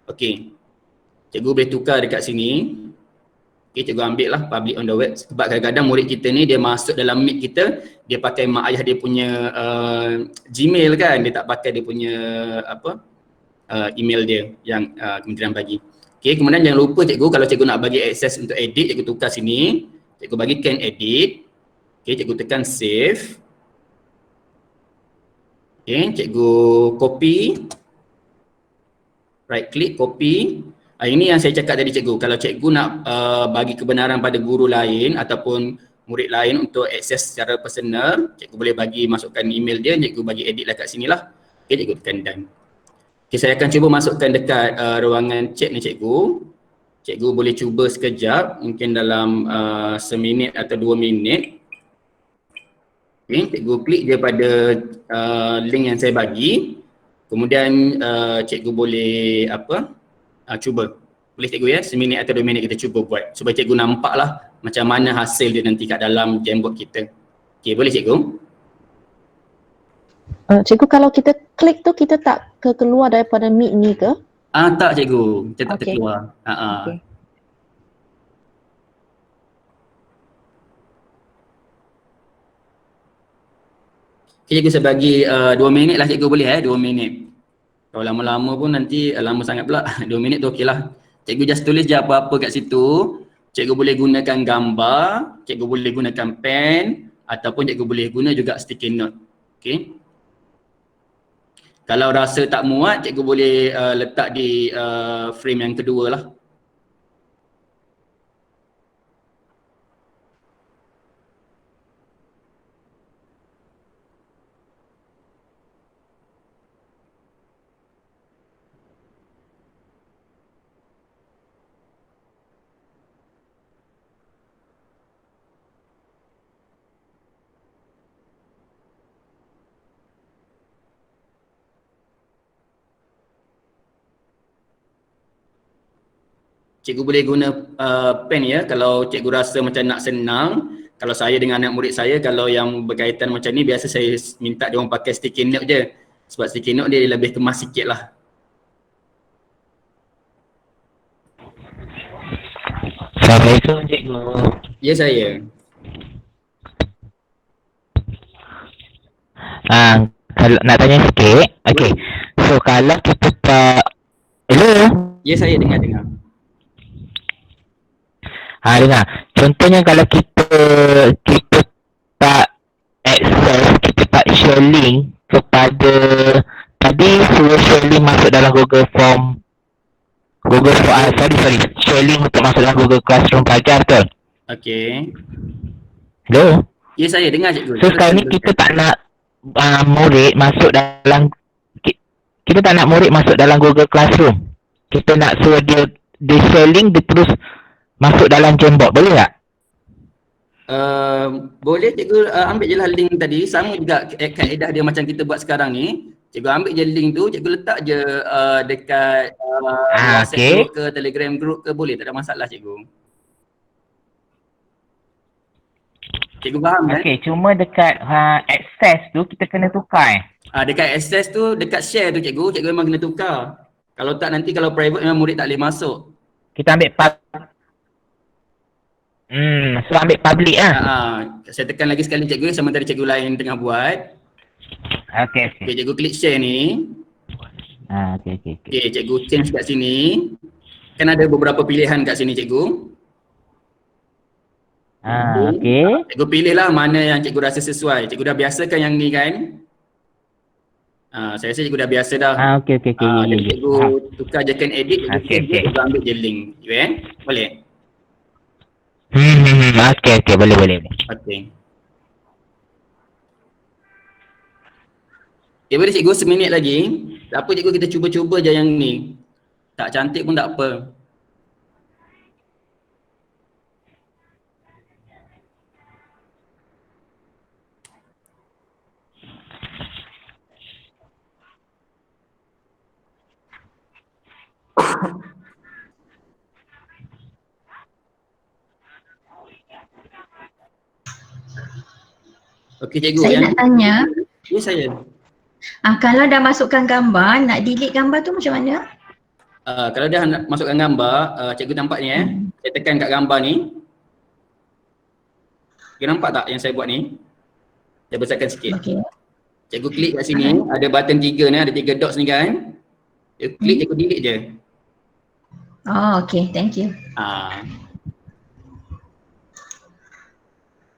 Speaker 2: Okey, cikgu boleh tukar dekat sini. Okey, cikgu ambil lah public on the web, sebab kadang-kadang murid kita ni dia masuk dalam meet kita, dia pakai mak ayah dia punya Gmail kan, dia tak pakai dia punya email dia yang kementerian bagi. Okey, kemudian jangan lupa cikgu, kalau cikgu nak bagi akses untuk edit, cikgu tukar sini, cikgu bagi can edit. Okey, cikgu tekan save. Okay, cikgu copy. Right click, copy. Ini yang saya cakap tadi cikgu, kalau cikgu nak bagi kebenaran pada guru lain ataupun murid lain untuk akses secara personal, cikgu boleh bagi masukkan email dia, cikgu bagi edit lah kat sini lah. Okay, cikgu tekan done. Okay, saya akan cuba masukkan dekat ruangan chat ni cikgu. Cikgu boleh cuba sekejap, mungkin dalam seminit atau 2 minit. Okay, cikgu klik je pada link yang saya bagi. Kemudian cikgu boleh cuba. Boleh cikgu ya, seminit atau 2 minit kita cuba buat. Supaya cikgu nampak lah macam mana hasil dia nanti kat dalam Jamboard kita. Okay, boleh cikgu?
Speaker 6: Cikgu, kalau kita klik tu kita tak keluar daripada Meet ni ke?
Speaker 2: Tak cikgu, kita tak terkeluar.
Speaker 6: Okay.
Speaker 2: Okay, cikgu saya bagi 2 minit lah cikgu, boleh 2 minit. Kalau lama-lama pun nanti lama sangat pula. 2 minit tu okey lah. Cikgu just tulis je apa-apa kat situ. Cikgu boleh gunakan gambar, cikgu boleh gunakan pen ataupun cikgu boleh guna juga sticky note. Okay. Kalau rasa tak muat, cikgu boleh letak di frame yang kedua lah. Cikgu boleh guna pen ya kalau cikgu rasa macam nak senang. Kalau saya dengan anak murid saya, kalau yang berkaitan macam ni biasa saya minta dia orang pakai sticky note je. Sebab sticky note dia lebih kemas sikit lah.
Speaker 8: Assalamualaikum cikgu.
Speaker 2: Ya saya.
Speaker 8: Kalau nak tanya sikit, okay. So kalau kita tak, hello?
Speaker 2: Ya saya dengar.
Speaker 8: Dengar. Contohnya kalau kita tak access, kita tak share link kepada, tadi suruh share link masuk dalam Google Form. Share link untuk masuk dalam Google Classroom pelajar betul?
Speaker 2: Okay.
Speaker 8: Hello?
Speaker 2: Ya saya dengar cikgu.
Speaker 8: So sekarang ni kita tak nak murid masuk dalam, kita tak nak murid masuk dalam Google Classroom. Kita nak suruh dia share link, dia terus masuk dalam Jamboard, boleh tak?
Speaker 2: Boleh cikgu ambil je lah link tadi. Sama juga kaedah dia macam kita buat sekarang ni. Cikgu ambil je link tu, cikgu letak je dekat WhatsApp group ke Telegram group ke, boleh, tak ada masalah cikgu. Cikgu faham kan?
Speaker 8: Okay, cuma dekat access tu kita kena tukar.
Speaker 2: Dekat access tu, dekat share tu cikgu memang kena tukar. Kalau tak nanti kalau private memang murid tak boleh masuk.
Speaker 8: Kita ambil so ambil public lah.
Speaker 2: Saya tekan lagi sekali cikgu, sementara cikgu lain tengah buat.
Speaker 8: Okay.
Speaker 2: Okay, cikgu klik share ni. Okay, cikgu change kat sini. Kan ada beberapa pilihan kat sini cikgu.
Speaker 8: Okay.
Speaker 2: Cikgu pilihlah mana yang cikgu rasa sesuai. Cikgu dah biasakan yang ni kan. Saya rasa cikgu dah biasa dah.
Speaker 8: Okay.
Speaker 2: Jadi cikgu tukar je kan edit, cikgu ambil je link. Boleh?
Speaker 8: Okay, boleh.
Speaker 2: Okay. Boleh cikgu seminit lagi. Tak apa cikgu, kita cuba-cuba je yang ni. Tak cantik pun tak apa. Okey cikgu.
Speaker 5: Saya nak tanya.
Speaker 2: Ya saya.
Speaker 5: Kalau dah masukkan gambar, nak delete gambar tu macam mana?
Speaker 2: Kalau dah nak masukkan gambar, cikgu nampak ni saya tekan kat gambar ni. Cikgu nampak tak yang saya buat ni? Saya besarkan sikit.
Speaker 5: Okay.
Speaker 2: Cikgu klik kat sini, ada button 3 ni, ada 3 dots ni kan. Cikgu klik, cikgu delete je.
Speaker 5: Oh, okay. Thank you.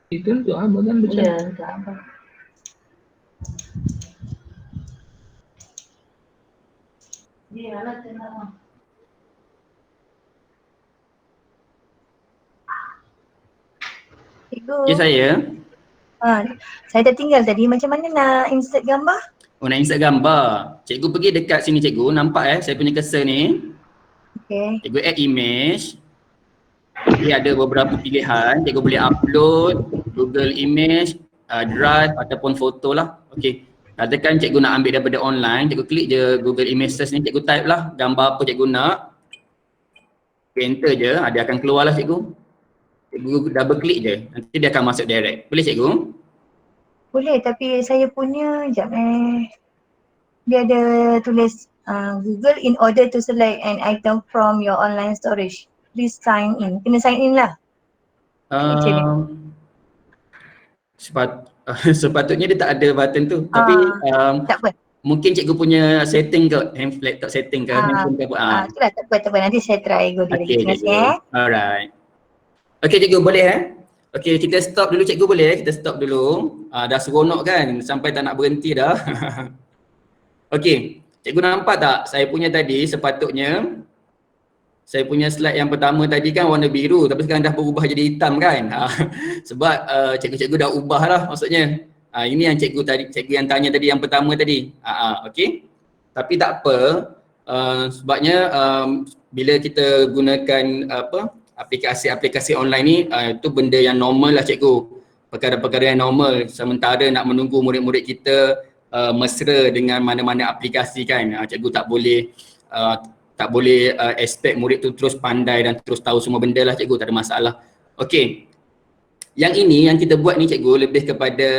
Speaker 9: Itu untuk apa kan?
Speaker 5: Ya, untuk apa?
Speaker 1: Cikgu,
Speaker 2: Ya saya.
Speaker 1: saya dah tinggal tadi. Macam mana nak insert gambar?
Speaker 2: Oh nak insert gambar. Cikgu pergi dekat sini cikgu. Nampak saya punya cursor ni.
Speaker 1: Okay.
Speaker 2: Cikgu add image. Dia ada beberapa pilihan. Cikgu boleh upload, Google Image, Drive ataupun foto lah. Okay. Katakan cikgu nak ambil daripada online, cikgu klik je Google Images ni, cikgu type lah gambar apa cikgu nak. Enter je, dia akan keluar lah cikgu. Cikgu double klik je, nanti dia akan masuk direct. Boleh cikgu?
Speaker 1: Boleh, tapi saya punya, sekejap dia ada tulis Google in order to select an item from your online storage. Please sign in. Kena sign in lah.
Speaker 2: Sepatutnya dia tak ada button tu. Tapi
Speaker 1: tak apa.
Speaker 2: mungkin cikgu punya setting ke, laptop setting ke, handphone ke apa.
Speaker 1: Itulah tak apa. Nanti saya try go dulu.
Speaker 2: Okay,
Speaker 1: Terima kasih.
Speaker 2: Alright. Okay cikgu, boleh Okay, kita stop dulu cikgu, boleh? Kita stop dulu. Dah seronok kan? Sampai tak nak berhenti dah. Okay, cikgu nampak tak? Saya punya tadi sepatutnya saya punya slide yang pertama tadi kan warna biru, tapi sekarang dah berubah jadi hitam kan? Sebab cikgu-cikgu dah ubah lah maksudnya. Ini yang cikgu yang tanya tadi yang pertama tadi. Okay. Tapi tak apa. Sebabnya bila kita gunakan aplikasi online ni, itu benda yang normal lah cikgu. Perkara-perkara yang normal. Sementara nak menunggu murid-murid kita mesra dengan mana-mana aplikasi kan. Cikgu tak boleh expect murid tu terus pandai dan terus tahu semua benda lah cikgu, tak ada masalah. Okay. Yang ini yang kita buat ni cikgu lebih kepada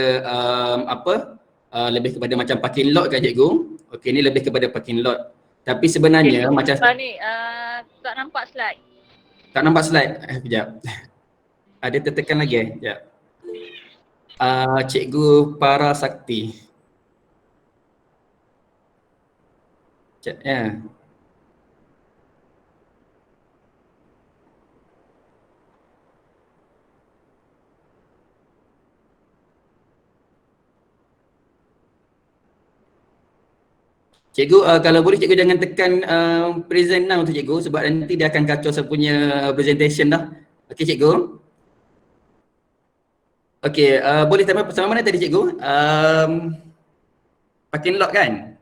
Speaker 2: lebih kepada macam parking lot kan cikgu. Okay, ni lebih kepada parking lot. Tapi sebenarnya macam
Speaker 9: ni tak nampak slide.
Speaker 2: Tak nampak slide? Sekejap. Ada tertekan lagi sekejap. Cikgu Parasakti. Sekejap ya. Cikgu, kalau boleh cikgu jangan tekan present now tu cikgu, sebab nanti dia akan kacau saya punya presentation dah. Okey cikgu. Okey, boleh sampai mana tadi cikgu? Parking lot kan?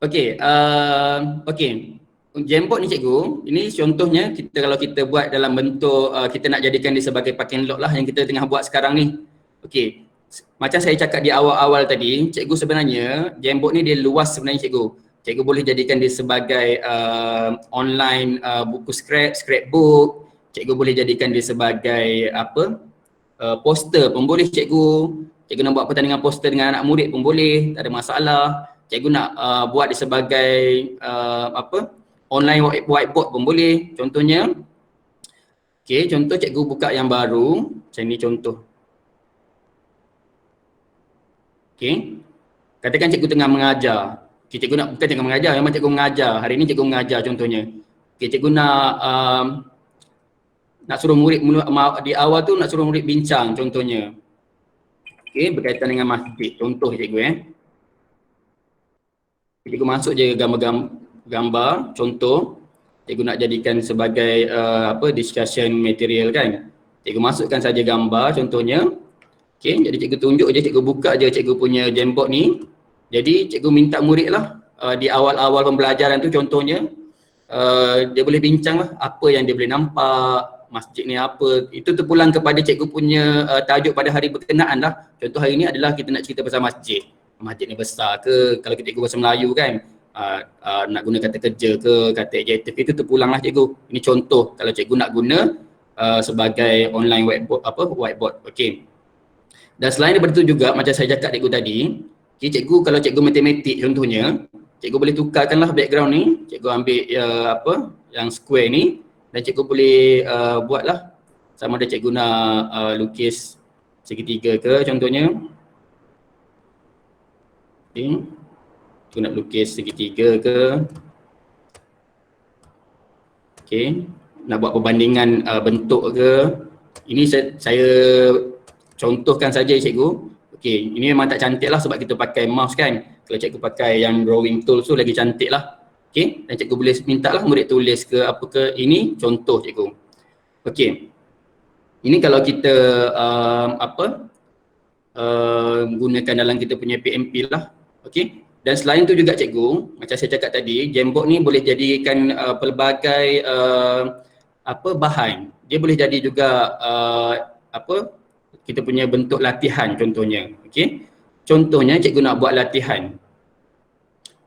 Speaker 2: Okey, Jamboard ni cikgu, ini contohnya kalau kita buat dalam bentuk kita nak jadikan dia sebagai parking lot lah yang kita tengah buat sekarang ni. Okey. Macam saya cakap di awal-awal tadi, cikgu sebenarnya Jamboard ni dia luas sebenarnya cikgu. Cikgu boleh jadikan dia sebagai online buku scrapbook. Cikgu boleh jadikan dia sebagai poster pun boleh cikgu. Cikgu nak buat pertandingan poster dengan anak murid pun boleh, tak ada masalah. Cikgu nak buat dia sebagai online whiteboard pun boleh. Contohnya, okay, contoh cikgu buka yang baru, macam ni contoh. Okay. Katakan cikgu tengah mengajar. Okay, cikgu bukan tengah mengajar, memang cikgu mengajar. Hari ni cikgu mengajar contohnya. Okay, cikgu nak suruh murid di awal tu nak suruh murid bincang contohnya. Okay, berkaitan dengan masjid. Contoh cikgu Cikgu masuk je gambar contoh. Cikgu nak jadikan sebagai discussion material kan. Cikgu masukkan saja gambar contohnya. Okay, jadi cikgu tunjuk je, cikgu buka je cikgu punya Jamboard ni. Jadi cikgu minta murid lah di awal-awal pembelajaran tu contohnya dia boleh bincang lah apa yang dia boleh nampak, masjid ni apa. Itu terpulang kepada cikgu punya tajuk pada hari berkenaan lah. Contoh hari ni adalah kita nak cerita pasal masjid. Masjid ni besar ke, kalau kita cikgu bahasa Melayu kan nak guna kata kerja ke, kata adjektif, itu terpulang lah cikgu. Ini contoh kalau cikgu nak guna sebagai online whiteboard. Okay. Dan selain daripada itu juga macam saya cakap cikgu tadi, okay, cikgu kalau cikgu matematik contohnya, cikgu boleh tukarkanlah background ni, cikgu ambil yang square ni dan cikgu boleh buatlah sama ada cikgu nak lukis segitiga ke contohnya. Okay. Cikgu nak lukis segitiga ke. Okay. Nak buat perbandingan bentuk ke. Ini saya contohkan saja cikgu. Okey, ini memang tak cantik lah sebab kita pakai mouse kan. Kalau cikgu pakai yang drawing tool tu lagi cantik lah. Okey, dan cikgu boleh minta lah murid tulis ke apa ke. Ini contoh cikgu. Okey, ini kalau kita gunakan dalam kita punya PMP lah. Okey, dan selain tu juga cikgu, macam saya cakap tadi, Jamboard ni boleh jadikan pelbagai bahan. Dia boleh jadi juga kita punya bentuk latihan contohnya. Okey, contohnya cikgu nak buat latihan.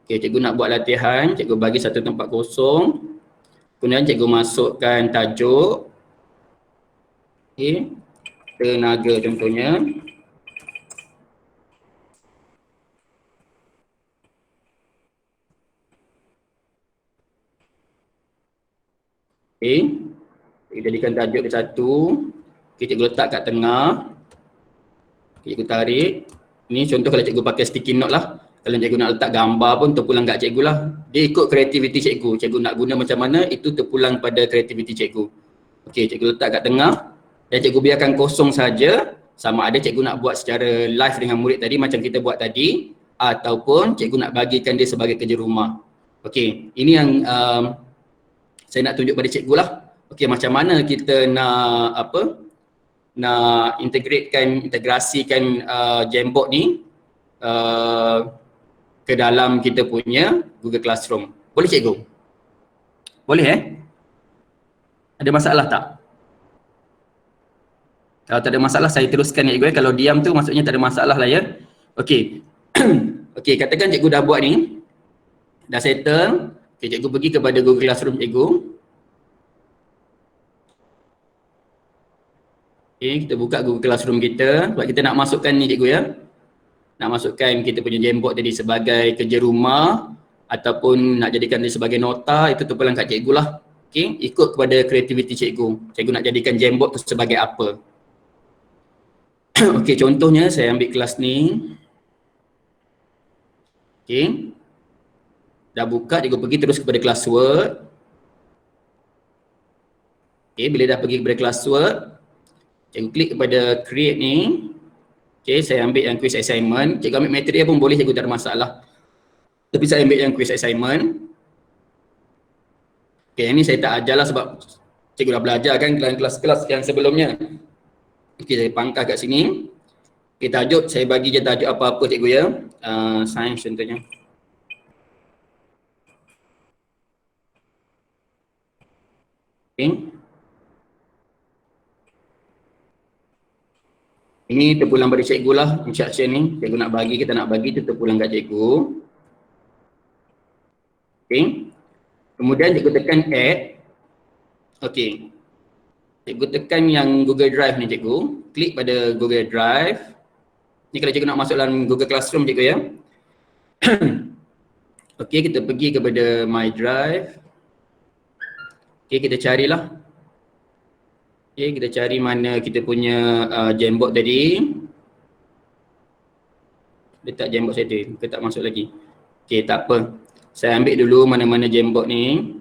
Speaker 2: Okey, cikgu nak buat latihan, cikgu bagi satu tempat kosong. Kemudian cikgu masukkan tajuk. Okey, tenaga contohnya. Okey, cikgu jadikan tajuk dia satu. Okey, cikgu letak kat tengah. Okey, cikgu tarik. Ini contoh kalau cikgu pakai sticky note lah. Kalau cikgu nak letak gambar pun terpulang kat cikgu lah. Dia ikut kreativiti cikgu. Cikgu nak guna macam mana, itu terpulang pada kreativiti cikgu. Okey, cikgu letak kat tengah. Dan cikgu biarkan kosong saja. Sama ada cikgu nak buat secara live dengan murid tadi macam kita buat tadi. Ataupun cikgu nak bagikan dia sebagai kerja rumah. Okey, ini yang saya nak tunjuk pada cikgu lah. Okey, macam mana kita nak nak integrasikan Jamboard ni ke dalam kita punya Google Classroom. Boleh cikgu? Boleh Ada masalah tak? Kalau tak ada masalah saya teruskan cikgu . Kalau diam tu maksudnya tak ada masalah lah ya. Okey. Okey, katakan cikgu dah buat ni. Dah settle. Okey, cikgu pergi kepada Google Classroom cikgu. Okey, kita buka Google Classroom kita. Sebab kita nak masukkan ni cikgu ya. Nak masukkan kita punya Jamboard tadi sebagai kerja rumah ataupun nak jadikan dia sebagai nota, itu terpulang kat cikgu lah. Okey, ikut kepada kreativiti cikgu. Cikgu nak jadikan Jamboard tu sebagai apa. Okey, contohnya saya ambil kelas ni. Okey. Dah buka, cikgu pergi terus kepada classwork. Okey, bila dah pergi kepada classwork, cikgu klik kepada create ni. Okey, saya ambil yang quiz assignment. Cikgu ambil material pun boleh, cikgu tak ada masalah. Tapi saya ambil yang quiz assignment. Okey, ini saya tak ajar lah sebab cikgu dah belajar kan dalam kelas-kelas yang sebelumnya. Okey, saya pangkas kat sini. Okey, tajuk, saya bagi je tajuk apa-apa cikgu ya. Sains contohnya. Okey. Ini terpulang pada cikgu lah, instruction ni. Cikgu nak bagi, kita nak bagi, itu terpulang kat cikgu. Okey. Kemudian cikgu tekan add. Okey. Cikgu tekan yang Google Drive ni cikgu. Klik pada Google Drive. Ni kalau cikgu nak masuk dalam Google Classroom cikgu ya. Okey, kita pergi kepada My Drive. Okey, kita carilah. Okey, kita cari mana kita punya Jamboard tadi. Letak Jamboard saya tu, kita tak masuk lagi. Okey, tak apa. Saya ambil dulu mana-mana Jamboard ni.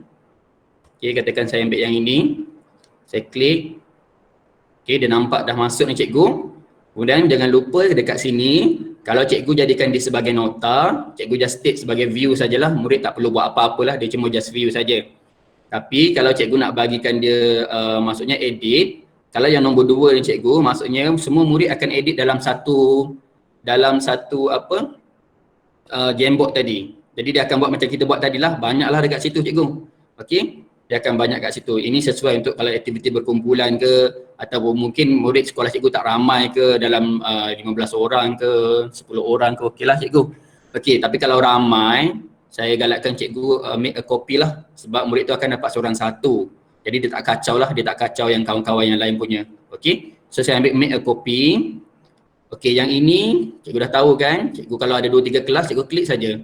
Speaker 2: Okey, katakan saya ambil yang ini. Saya klik. Okey, dia nampak dah masuk ni cikgu. Kemudian jangan lupa dekat sini, kalau cikgu jadikan dia sebagai nota, cikgu just state sebagai view sajalah. Murid tak perlu buat apa-apalah, dia cuma just view saja. Tapi kalau cikgu nak bagikan dia maksudnya edit, kalau yang nombor 2 ni cikgu, maksudnya semua murid akan edit dalam satu Jamboard tadi. Jadi dia akan buat macam kita buat tadilah, banyaklah dekat situ cikgu. Okey, dia akan banyak kat situ. Ini sesuai untuk kalau aktiviti berkumpulan ke, ataupun mungkin murid sekolah cikgu tak ramai ke, dalam 15 orang ke, 10 orang ke, okeylah cikgu. Okey, tapi kalau ramai, saya galakkan cikgu make a copy lah, sebab murid tu akan dapat seorang satu. Jadi dia tak kacau lah, dia tak kacau yang kawan-kawan yang lain punya. Okey, so saya ambil make a copy. Okey, yang ini cikgu dah tahu kan, cikgu kalau ada 2-3 kelas cikgu klik saja.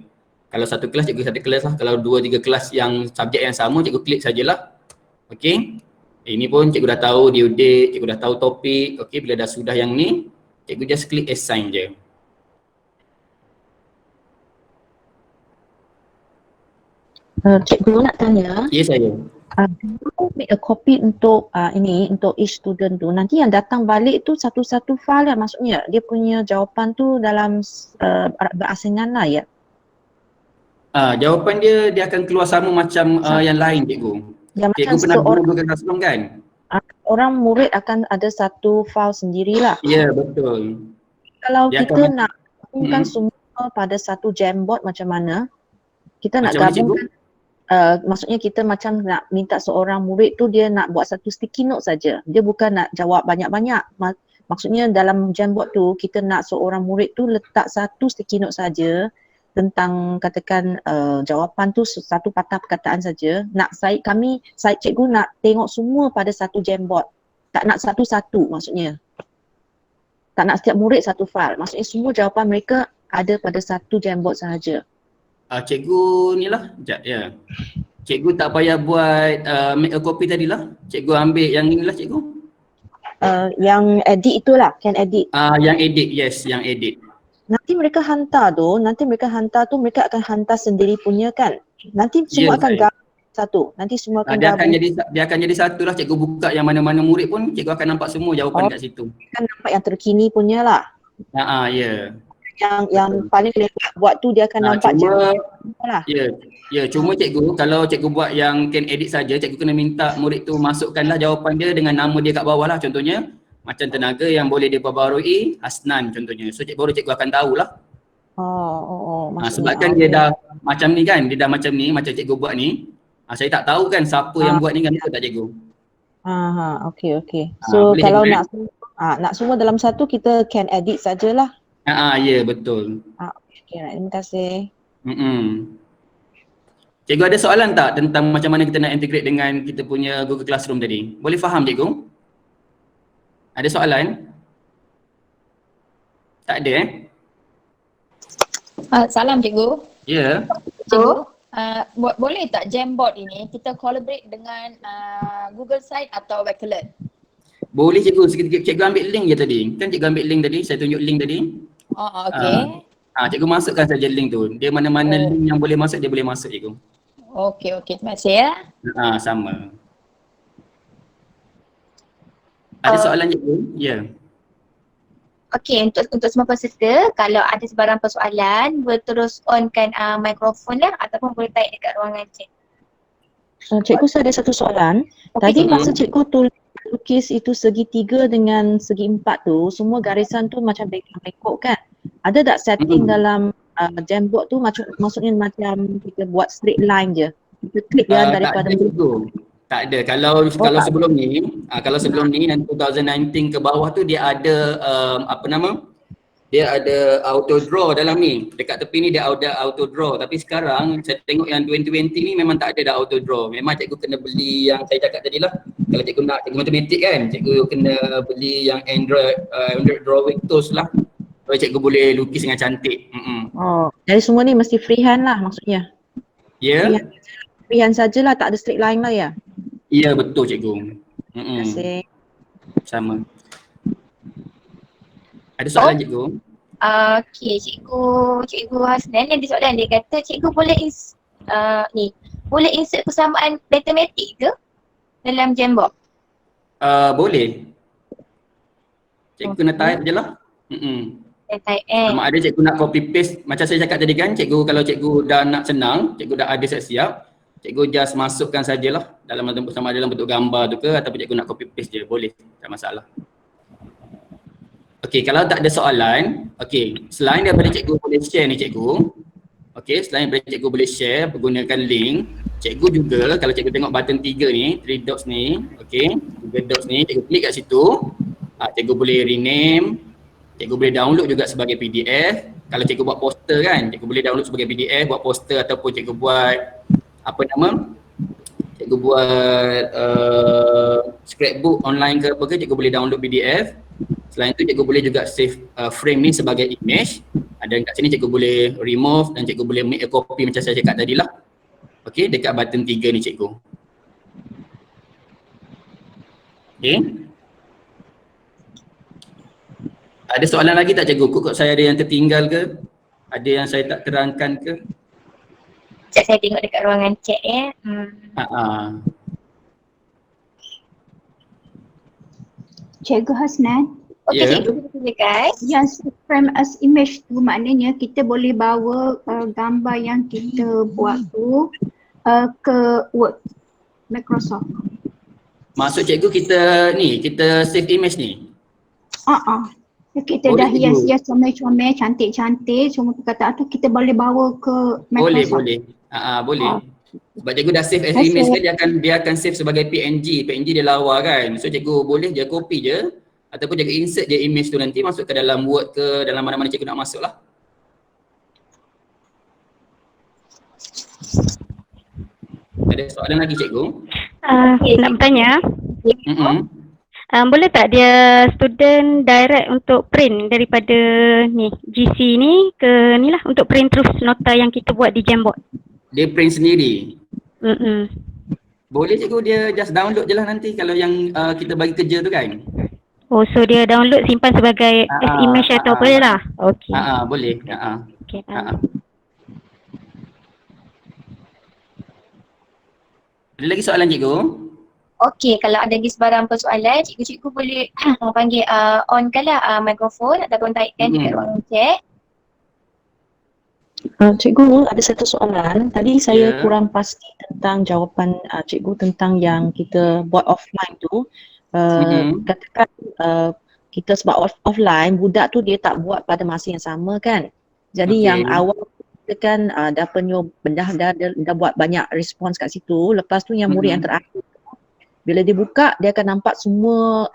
Speaker 2: Kalau satu kelas cikgu satu kelas lah, kalau 2-3 kelas yang subjek yang sama cikgu klik sajalah. Okey, ini pun cikgu dah tahu due date, cikgu dah tahu topik. Okey, bila dah sudah yang ni, cikgu just klik assign je.
Speaker 6: Cikgu nak tanya.
Speaker 2: Ya saya.
Speaker 6: Make a copy untuk untuk each student tu. Nanti yang datang balik tu satu-satu file lah, maksudnya dia punya jawapan tu dalam berasingan lah ya.
Speaker 2: Jawapan dia akan keluar sama macam yang lain cikgu.
Speaker 6: Yang
Speaker 2: Cikgu
Speaker 6: macam
Speaker 2: pernah guru
Speaker 6: seorang
Speaker 2: Google Classroom kan?
Speaker 6: orang murid akan ada satu file sendirilah.
Speaker 2: Ya, betul.
Speaker 6: Kalau
Speaker 2: Dia
Speaker 6: kita
Speaker 2: akan
Speaker 6: nak gabungkan semua pada satu Jamboard macam mana? Kita nak
Speaker 2: Macam mana, cikgu?
Speaker 6: gabungkan maksudnya kita macam nak minta seorang murid tu dia nak buat satu sticky note saja. Dia bukan nak jawab banyak-banyak. Maksudnya dalam Jamboard tu kita nak seorang murid tu letak satu sticky note saja tentang katakan jawapan tu satu patah perkataan saja. Nak saya cikgu nak tengok semua pada satu Jamboard. Tak nak satu-satu maksudnya. Tak nak setiap murid satu file. Maksudnya semua jawapan mereka ada pada satu Jamboard sahaja.
Speaker 2: Cikgu ni lah, sekejap ya. Cikgu tak payah buat make a copy tadi lah. Cikgu ambil yang ni lah cikgu.
Speaker 6: Yang edit itulah, can edit.
Speaker 2: Yang edit, yes, yang edit.
Speaker 6: Nanti mereka hantar tu, mereka akan hantar sendiri punya kan. Nanti semua akan gabung satu. Nanti semua akan
Speaker 2: dia
Speaker 6: gabung.
Speaker 2: dia akan jadi satu lah. Cikgu buka yang mana-mana murid pun cikgu akan nampak semua jawapan kat situ.
Speaker 6: Kan nampak yang terkini punya lah.
Speaker 2: Ya.
Speaker 6: Yang paling lebat buat tu dia akan nampak
Speaker 2: cuma,
Speaker 6: lah.
Speaker 2: Cuma cikgu kalau cikgu buat yang can edit saja, cikgu kena minta murid tu masukkanlah jawapan dia dengan nama dia kat bawah lah. Contohnya macam tenaga yang boleh diperbarui Hasnan contohnya. So baru cikgu akan tahulah. Sebabkan dia dah macam ni kan, dia dah macam ni, macam cikgu buat ni. Saya tak tahu kan siapa yang buat ni kan, betul tak cikgu?
Speaker 6: Okey. So kalau nak semua dalam satu kita can edit sajalah.
Speaker 2: Ya betul.
Speaker 6: Okay, terima kasih.
Speaker 2: Cikgu ada soalan tak tentang macam mana kita nak integrate dengan kita punya Google Classroom tadi? Boleh faham cikgu? Ada soalan? Tak ada
Speaker 9: Salam cikgu.
Speaker 2: Ya.
Speaker 9: Cikgu, boleh tak Jamboard ini kita collaborate dengan Google Site atau Wakelet?
Speaker 2: Boleh cikgu, cikgu ambil link je tadi. Kan cikgu ambil link tadi, saya tunjuk link tadi.
Speaker 9: Okey.
Speaker 2: Cikgu masukkan saja link tu. Dia mana-mana link yang boleh masuk, dia boleh masuk cikgu.
Speaker 9: Okey, terima kasih ya.
Speaker 2: Sama. Ada soalan cikgu? Ya.
Speaker 1: Okey, untuk semua peserta, kalau ada sebarang persoalan, boleh terus onkan mikrofon lah ataupun boleh type dekat ruangan chat.
Speaker 6: Cikgu saya ada satu soalan. Tadi masa cikgu lukis itu segi 3 dengan segi 4 tu, semua garisan tu macam bengkok kan? Ada tak setting dalam Jamboard tu maksudnya macam kita buat straight line je? Kita klik daripada
Speaker 2: Tak ada. Kalau sebelum ni nanti 2019 ke bawah tu dia ada dia ada auto draw dalam ni. Dekat tepi ni dia ada auto draw. Tapi sekarang saya tengok yang 2020 ni memang tak ada dah auto draw. Memang cikgu kena beli yang saya cakap tadi lah. Kalau cikgu nak cikgu matematik kan, cikgu kena beli yang Android drawing tools lah. Supaya cikgu boleh lukis dengan cantik.
Speaker 6: Jadi semua ni mesti freehand lah maksudnya.
Speaker 2: Ya.
Speaker 6: Freehand sajalah, tak ada straight line lah ya.
Speaker 2: Ya betul cikgu.
Speaker 6: Terima kasih.
Speaker 2: Sama. Ada soalan cikgu?
Speaker 1: Okey, cikgu Hasnan ada soalan. Dia kata cikgu boleh boleh insert persamaan matematik ke dalam Jamboard?
Speaker 2: Boleh. Cikgu kena type je lah. Sama ada cikgu nak copy paste. Macam saya cakap tadi kan, cikgu kalau cikgu dah nak senang, cikgu dah ada siap-siap, cikgu just masukkan sajalah dalam bentuk gambar tu ke ataupun cikgu nak copy paste je, boleh, tak masalah. Okey, kalau tak ada soalan, selain daripada cikgu boleh share ni cikgu, selain daripada cikgu boleh share menggunakan link, cikgu juga kalau cikgu tengok button 3 ni, 3 dots ni, 3 dots ni, cikgu klik kat situ, cikgu boleh rename, cikgu boleh download juga sebagai PDF. Kalau cikgu buat poster kan, cikgu boleh download sebagai PDF, buat poster ataupun cikgu buat cikgu buat scrapbook online ke apa ke, cikgu boleh download PDF. Selain tu cikgu boleh juga save frame ni sebagai image. Dan kat sini cikgu boleh remove dan cikgu boleh make a copy macam saya cakap tadi lah. Dekat button 3 ni cikgu. Ada soalan lagi tak cikgu? Kok saya ada yang tertinggal ke? Ada yang saya tak terangkan ke?
Speaker 1: Cik saya tengok dekat ruangan chat ya.
Speaker 5: Cikgu Hasnan.
Speaker 7: Okey,
Speaker 2: Ya.
Speaker 7: cikgu boleh silakan.
Speaker 5: Yang frame as image tu maknanya kita boleh bawa gambar yang kita buat tu ke Word, Microsoft.
Speaker 2: Maksud cikgu kita save image ni.
Speaker 5: Kita
Speaker 2: Boleh,
Speaker 5: dah
Speaker 2: cikgu.
Speaker 5: hias-hias comel-comel, cantik-cantik, semua perkataan tu kita boleh bawa ke Microsoft.
Speaker 2: Boleh. Boleh. Sebab cikgu dah save as image kan, dia akan save sebagai PNG. PNG dia lawa kan. So cikgu boleh je copy je ataupun cikgu insert je image tu nanti masuk ke dalam Word ke dalam mana-mana cikgu nak masuk lah. Ada soalan lagi cikgu?
Speaker 10: Nak bertanya,
Speaker 2: Mm-mm.
Speaker 10: boleh tak dia student direct untuk print daripada ni GC ni ke ni lah untuk print terus nota yang kita buat di Jamboard?
Speaker 2: Dia print sendiri.
Speaker 10: Mm-mm.
Speaker 2: Boleh cikgu, dia just download je lah nanti kalau yang kita bagi kerja tu kan.
Speaker 10: Oh, so dia download simpan sebagai as image atau apa lah? Okey.
Speaker 2: Boleh.
Speaker 10: Okey.
Speaker 2: Ada lagi soalan cikgu?
Speaker 7: Okey, kalau ada lagi sebarang persoalan, cikgu-cikgu boleh panggil on-kan lah mikrofon ataupun taikkan dekat ruang chat.
Speaker 6: Cikgu, ada satu soalan. Tadi saya
Speaker 2: Ya.
Speaker 6: kurang pasti tentang jawapan cikgu tentang yang kita buat offline tu. Katakan kita sebab offline, budak tu dia tak buat pada masa yang sama kan. Jadi yang awal kita kan dah penuh, dah buat banyak respons kat situ. Lepas tu yang murid yang terakhir, bila dia buka, dia akan nampak semua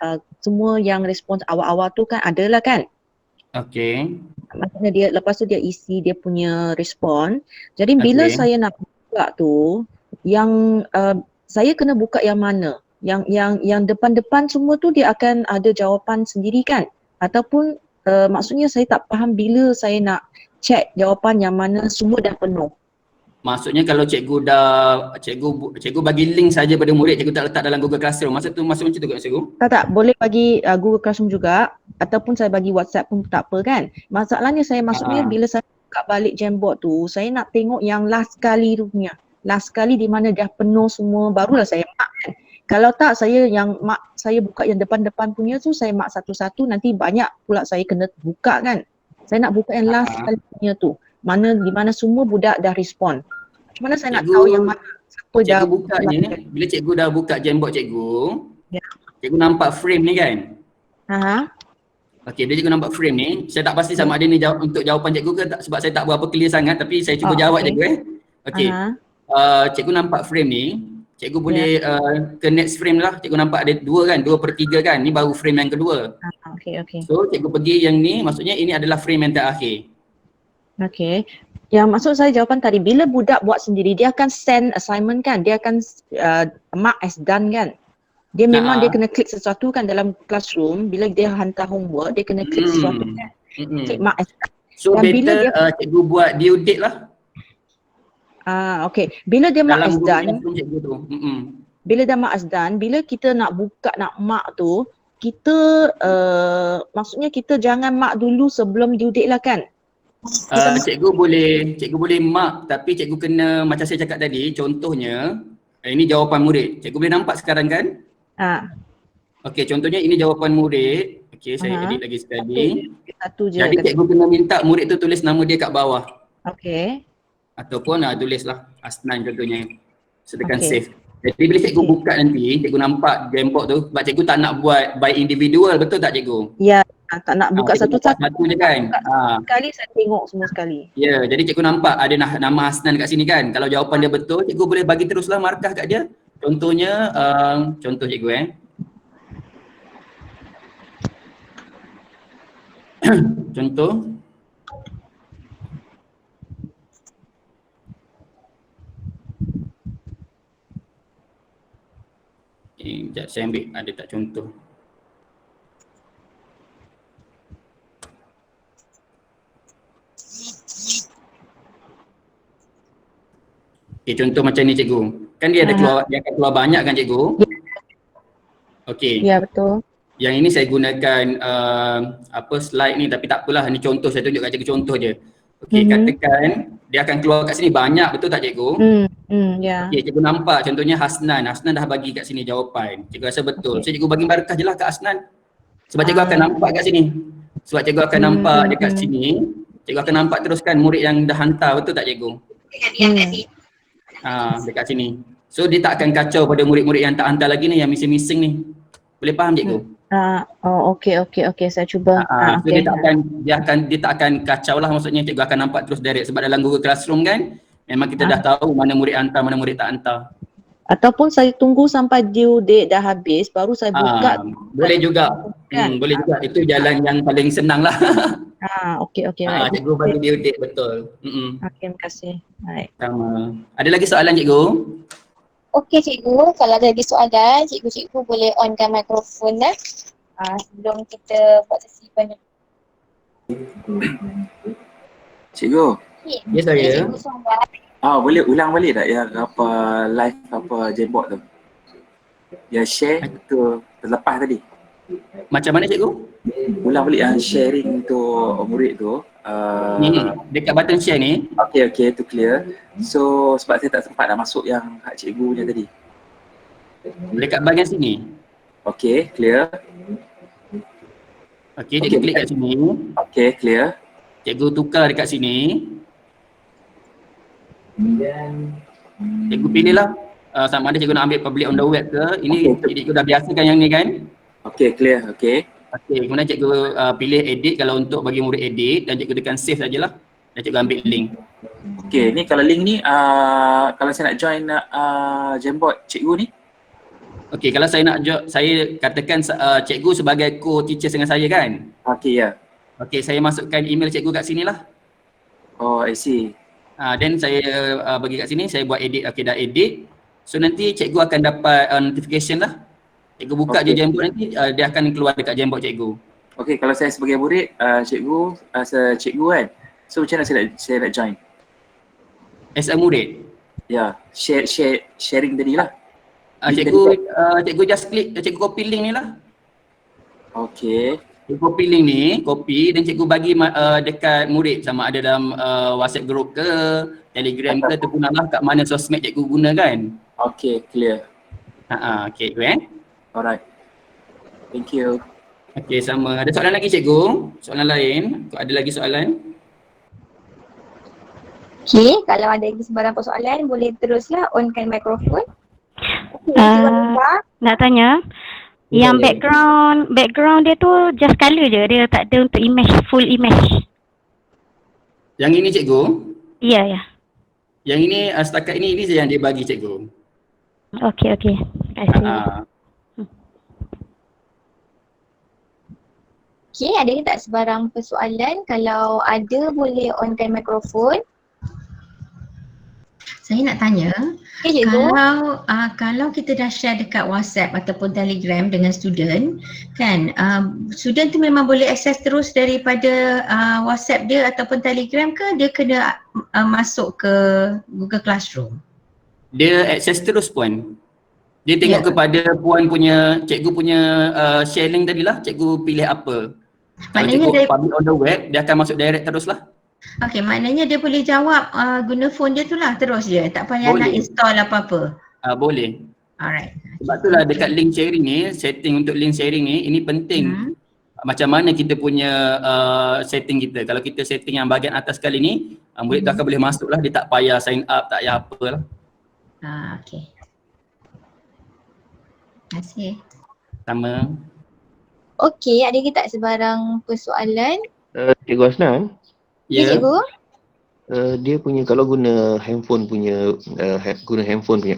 Speaker 6: yang respons awal-awal tu kan adalah kan.
Speaker 2: Okey.
Speaker 6: Maksudnya dia lepas tu dia isi dia punya respon. Jadi bila saya nak buka tu, yang saya kena buka yang mana? Yang depan-depan semua tu dia akan ada jawapan sendiri kan? Ataupun maksudnya saya tak faham bila saya nak check jawapan yang mana semua dah penuh.
Speaker 2: Maksudnya kalau cikgu bagi link saja pada murid, cikgu tak letak dalam Google Classroom. Masuk macam tu kan cikgu?
Speaker 6: Tak, boleh bagi Google Classroom juga ataupun saya bagi WhatsApp pun tak apa kan. Masalahnya saya maksudnya bila saya buka balik Jamboard tu, saya nak tengok yang last kali tu punya. Last kali di mana dah penuh semua, barulah saya mark kan. Kalau tak, saya buka yang depan-depan punya tu, saya mark satu-satu, nanti banyak pula saya kena buka kan. Saya nak buka yang last kali punya tu. Di mana semua budak dah respon. Macam mana saya nak tahu yang mana siapa dah
Speaker 2: bukanya, bila cikgu dah buka Jamboard cikgu, cikgu nampak frame ni kan? Okey, bila cikgu nampak frame ni, saya tak pasti sama ada ni untuk jawapan cikgu ke tak, sebab saya tak berapa clear sangat, tapi saya cuba jawab cikgu Okey. Cikgu nampak frame ni, cikgu boleh ke next frame lah. Cikgu nampak ada 2/3 kan? Ni baru frame yang kedua.
Speaker 6: Okey.
Speaker 2: So cikgu pergi yang ni, maksudnya ini adalah frame yang terakhir.
Speaker 6: Okey. Yang maksud saya jawapan tadi, bila budak buat sendiri, dia akan send assignment kan? Dia akan mark as done kan? Dia memang dia kena klik sesuatu kan dalam classroom. Bila dia hantar homework, dia kena klik sesuatu kan? Klik mark as done.
Speaker 2: So better cikgu buat due date lah.
Speaker 6: Okey. Bila dia mark as done,
Speaker 2: cikgu tu.
Speaker 6: Bila dah mark as done, bila kita nak buka, nak mark tu, kita maksudnya kita jangan mark dulu sebelum due date lah kan?
Speaker 2: Cikgu boleh mark, tapi cikgu kena macam saya cakap tadi, contohnya ini jawapan murid. Cikgu boleh nampak sekarang kan? Okey, contohnya ini jawapan murid. Okey, saya edit lagi sekali.
Speaker 6: Satu je.
Speaker 2: Jadi cikgu kena minta murid tu tulis nama dia kat bawah.
Speaker 6: Okey.
Speaker 2: Ataupun tulislah Asnan contohnya. Tekan save. Jadi bila cikgu buka nanti, cikgu nampak Jamboard tu, sebab cikgu tak nak buat by individual, betul tak cikgu?
Speaker 6: Ya, tak nak buka satu-satu.
Speaker 2: Satu je kan?
Speaker 6: Sekali saya tengok semua sekali.
Speaker 2: Ya, jadi cikgu nampak ada nama Asnan kat sini kan. Kalau jawapan dia betul, cikgu boleh bagi teruslah markah kat dia. Contohnya, contoh cikgu contoh. Sekejap saya ambil, ada tak contoh. Contoh macam ni cikgu. Kan dia akan keluar banyak kan cikgu? Okey.
Speaker 6: Ya, betul.
Speaker 2: Yang ini saya gunakan slide ni, tapi tak apalah, ni contoh, saya tunjuk kat cikgu contoh je. Okey, katakan dia akan keluar kat sini banyak, betul tak cikgu?
Speaker 6: Ya.
Speaker 2: Okey, cikgu nampak contohnya Hasnan dah bagi kat sini jawapan. Cikgu rasa betul. So cikgu bagi markah je lah kat Hasnan. Sebab cikgu akan nampak kat sini. Sebab cikgu akan nampak dekat sini, cikgu akan nampak teruskan murid yang dah hantar, betul tak cikgu? Dekat sini. So dia tak akan kacau pada murid-murid yang tak hantar lagi ni, yang missing-missing ni. Boleh faham cikgu?
Speaker 6: Okey, saya cuba.
Speaker 2: So dia tak akan kacau lah, maksudnya cikgu akan nampak terus direct. Sebab dalam Google Classroom kan, memang kita dah tahu mana murid hantar, mana murid tak hantar.
Speaker 6: Ataupun saya tunggu sampai due date dah habis baru saya buka.
Speaker 2: Boleh juga. Boleh juga. Itu jalan yang paling senang lah.
Speaker 6: Okey.
Speaker 2: Cikgu bagi due date betul.
Speaker 6: Okey, terima kasih. Baik.
Speaker 2: Sama. Ada lagi soalan cikgu?
Speaker 9: Okey cikgu, kalau ada lagi soalan, cikgu boleh onkan mikrofon dah. Sebelum kita buat sesi penuh.
Speaker 11: Cikgu.
Speaker 2: Ya saya.
Speaker 9: Cikgu soalan.
Speaker 11: Boleh ulang balik tak yang apa live apa Jamboard tu? Yang share tu terlepas tadi.
Speaker 2: Macam mana cikgu?
Speaker 11: Ulang balik yang sharing untuk murid tu.
Speaker 2: Ni dekat button share ni.
Speaker 11: Okey tu clear. So sebab saya tak sempat nak masuk yang hak cikgu punya tadi.
Speaker 2: Dekat bahagian sini.
Speaker 11: Okey, clear.
Speaker 2: Okey, cikgu klik kat sini.
Speaker 11: Okey, clear.
Speaker 2: Cikgu tukar dekat sini. Cikgu pilihlah sama ada cikgu nak ambil public on the web ke. Ini cikgu dah biasakan yang ni kan.
Speaker 11: Okey, clear. Okey,
Speaker 2: kemudian cikgu pilih edit kalau untuk bagi murid edit dan cikgu tekan save sajalah. Dan cikgu ambil link.
Speaker 11: Okey, ni kalau link ni kalau saya nak join Jamboard cikgu ni.
Speaker 2: Okey, kalau saya nak saya katakan cikgu sebagai co-teacher dengan saya kan.
Speaker 11: Okey, ya.
Speaker 2: Okey, saya masukkan email cikgu kat sinilah.
Speaker 11: Oh, I see.
Speaker 2: Then saya bagi kat sini, saya buat edit. Okey, dah edit. So nanti cikgu akan dapat notification lah. Cikgu buka je Jamboard nanti, dia akan keluar dekat Jamboard cikgu.
Speaker 11: Okey, kalau saya sebagai murid, cikgu kan. So macam mana saya nak join?
Speaker 2: As a murid?
Speaker 11: Ya, sharing tadi lah.
Speaker 2: Cikgu just klik, cikgu copy link ni lah.
Speaker 11: Okey.
Speaker 2: Cikgu copy link ni, copy dan cikgu bagi dekat murid sama ada dalam WhatsApp group ke, Telegram ke, terpunalah kat mana sosmed cikgu guna kan.
Speaker 11: Okey, clear.
Speaker 2: Okey, kan?
Speaker 11: Alright. Thank you.
Speaker 2: Okey, sama. Ada soalan lagi cikgu? Soalan lain? Ada lagi soalan?
Speaker 9: Okey, kalau ada lagi sebarang persoalan boleh teruslah onkan mikrofon.
Speaker 10: Nak tanya, yang background dia tu just color je, dia tak ada untuk image, full image.
Speaker 2: Yang ini cikgu?
Speaker 10: Ya.
Speaker 2: Yang ini setakat ini je yang dia bagi cikgu.
Speaker 10: Okey. Terima kasih.
Speaker 9: Okey, ada tak sebarang persoalan? Kalau ada boleh onkan mikrofon.
Speaker 1: Saya nak tanya, kalau kita dah share dekat WhatsApp ataupun Telegram dengan student, kan, student tu memang boleh akses terus daripada WhatsApp dia ataupun Telegram ke dia kena masuk ke Google Classroom?
Speaker 2: Dia akses terus puan. Dia tengok kepada puan punya, cikgu punya share link tadilah, cikgu pilih apa. Kalau cikgu public on the web, dia akan masuk direct terus lah.
Speaker 1: Okey, maknanya dia boleh jawab guna phone dia tu lah terus je, tak payah nak install apa-apa.
Speaker 2: Boleh.
Speaker 1: Alright.
Speaker 2: Sebab itulah dekat link sharing ni, setting untuk link sharing ni, ini penting. Macam mana kita punya setting kita. Kalau kita setting yang bahagian atas kali ni, murid tu akan boleh masuk lah, dia tak payah sign up, tak payah apa lah.
Speaker 1: Okey. Terima kasih.
Speaker 2: Sama.
Speaker 9: Okey, ada ke tak sebarang persoalan?
Speaker 12: Cikgu Hasnan.
Speaker 2: Ya.
Speaker 9: Cikgu.
Speaker 12: Dia punya kalau guna handphone punya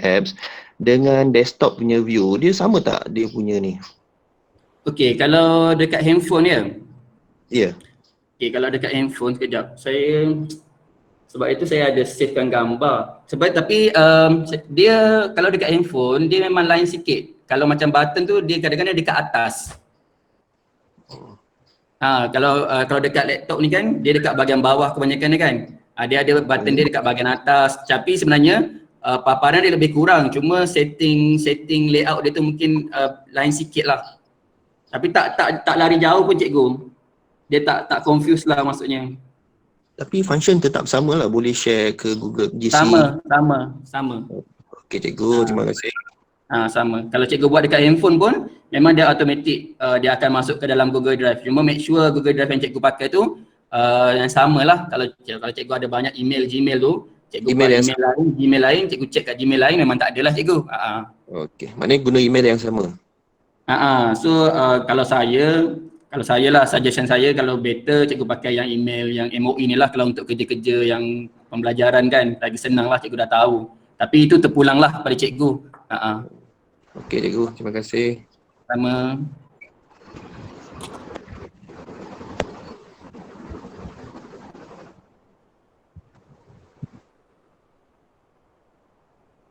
Speaker 12: apps dengan desktop punya view, dia sama tak dia punya ni?
Speaker 2: Okey, kalau dekat handphone dia.
Speaker 12: Ya.
Speaker 2: Okey, kalau dekat handphone sekejap. Sebab itu saya ada savekan gambar. Tapi dia kalau dekat handphone dia memang lain sikit. Kalau macam button tu dia kadang-kadang dekat atas. Kalau dekat laptop ni kan dia dekat bahagian bawah kebanyakan dia kan. Dia ada button dia dekat bahagian atas. Tapi sebenarnya paparan dia lebih kurang. Cuma setting layout dia tu mungkin lain sikit lah. Tapi tak lari jauh pun cikgu. Dia tak confuse lah maksudnya.
Speaker 12: Tapi function tetap sama lah, boleh share ke Google GC.
Speaker 2: Sama.
Speaker 12: Okey cikgu, terima kasih.
Speaker 2: Sama. Kalau cikgu buat dekat handphone pun memang dia automatic dia akan masuk ke dalam Google Drive. Cuma make sure Google Drive yang cikgu pakai tu yang sama lah. Kalau cikgu ada banyak email Gmail tu, cikgu
Speaker 12: Email
Speaker 2: buat
Speaker 12: yang
Speaker 2: email lain, Gmail lain, cikgu check kat Gmail lain memang tak ada lah cikgu.
Speaker 12: Okey, maknanya guna email yang sama.
Speaker 2: So kalau saya lah, suggestion saya kalau better cikgu pakai yang email yang MOE ni lah kalau untuk kerja-kerja yang pembelajaran kan, lagi senang lah, cikgu dah tahu. Tapi itu terpulang lah pada cikgu.
Speaker 12: Okey cikgu, terima kasih.
Speaker 2: Sama.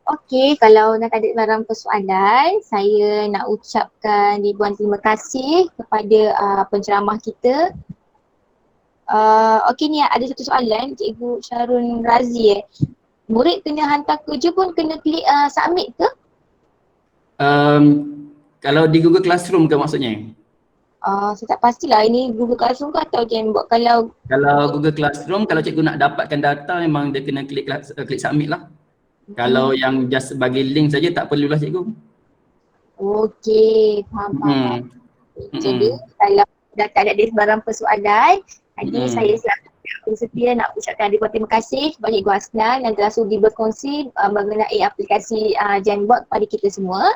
Speaker 9: Okey, kalau nak ada barang persoalan, saya nak ucapkan ribuan terima kasih kepada penceramah kita. Okey ni ada satu soalan Cikgu Syarun Razi Murid kena hantar kerja pun kena klik submit ke?
Speaker 2: Kalau di Google Classroom ke maksudnya?
Speaker 9: Saya tak pastilah ini Google Classroom ke atau Jamboard. Kalau
Speaker 2: Google Classroom, kalau cikgu nak dapatkan data memang dia kena klik submit lah. Kalau yang just bagi link saja tak perlulah cikgu.
Speaker 9: Okey, faham. Jadi kalau dah tak ada sebarang persoalan, jadi saya selaku setia nak ucapkan ribuan terima kasih kepada Cikgu Hasnan yang telah sudi berkongsi mengenai aplikasi Jamboard kepada kita semua.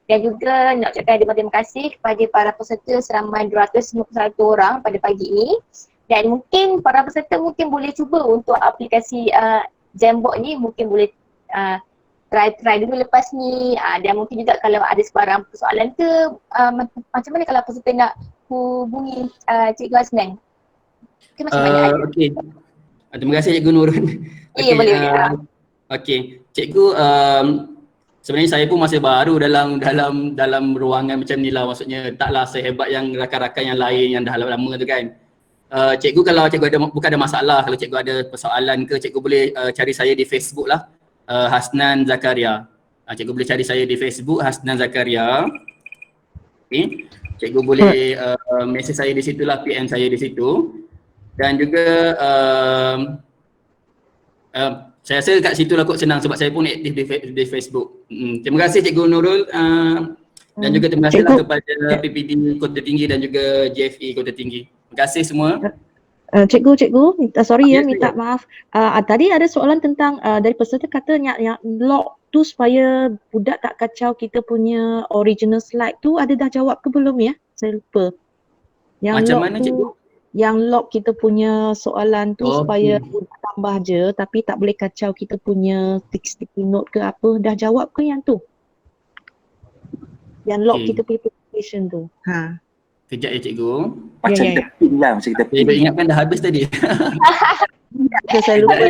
Speaker 9: Dan juga nak ucapkan ribuan terima kasih kepada para peserta seramai 291 orang pada pagi ini. Dan mungkin para peserta mungkin boleh cuba untuk aplikasi Jamboard ni, mungkin boleh try dulu lepas ni, dan mungkin juga kalau ada sebarang persoalan ke macam mana kalau peserta nak hubungi Cikgu Hasnan? Ke macam mana?
Speaker 2: Okey. Terima kasih Cikgu Nurul.
Speaker 9: Ya, boleh.
Speaker 2: Okey, Cikgu sebenarnya saya pun masih baru dalam ruangan macam ni lah, maksudnya taklah sehebat yang rakan-rakan yang lain yang dah lama tu kan. Cikgu kalau cikgu bukan ada masalah, kalau cikgu ada persoalan ke, cikgu boleh cari saya di Facebook lah. Hasnan Zakaria. Cikgu boleh cari saya di Facebook Hasnan Zakaria. Okay. Cikgu boleh message saya di situ lah, PM saya di situ. Dan juga saya rasa kat situ lah kot senang sebab saya pun aktif di Facebook. Terima kasih Cikgu Nurul dan juga terima kasih lah kepada PPD Kota Tinggi dan juga JFE Kota Tinggi. Terima kasih semua.
Speaker 6: Cikgu, sorry minta maaf. Tadi ada soalan tentang dari peserta kata yang lock tu supaya budak tak kacau kita punya original slide tu, ada dah jawab ke belum ya? Saya lupa. Yang
Speaker 2: macam
Speaker 6: lock
Speaker 2: mana
Speaker 6: tu,
Speaker 2: cikgu?
Speaker 6: Yang lock kita punya soalan tu supaya budak tambah je tapi tak boleh kacau kita punya sticky note ke apa, dah jawab ke yang tu? Yang lock kita punya presentation tu.
Speaker 2: Kejap ya cikgu.
Speaker 11: Macam kita ping lah, macam kita ping.
Speaker 2: Saya ingatkan dah habis tadi.
Speaker 6: Saya lupa.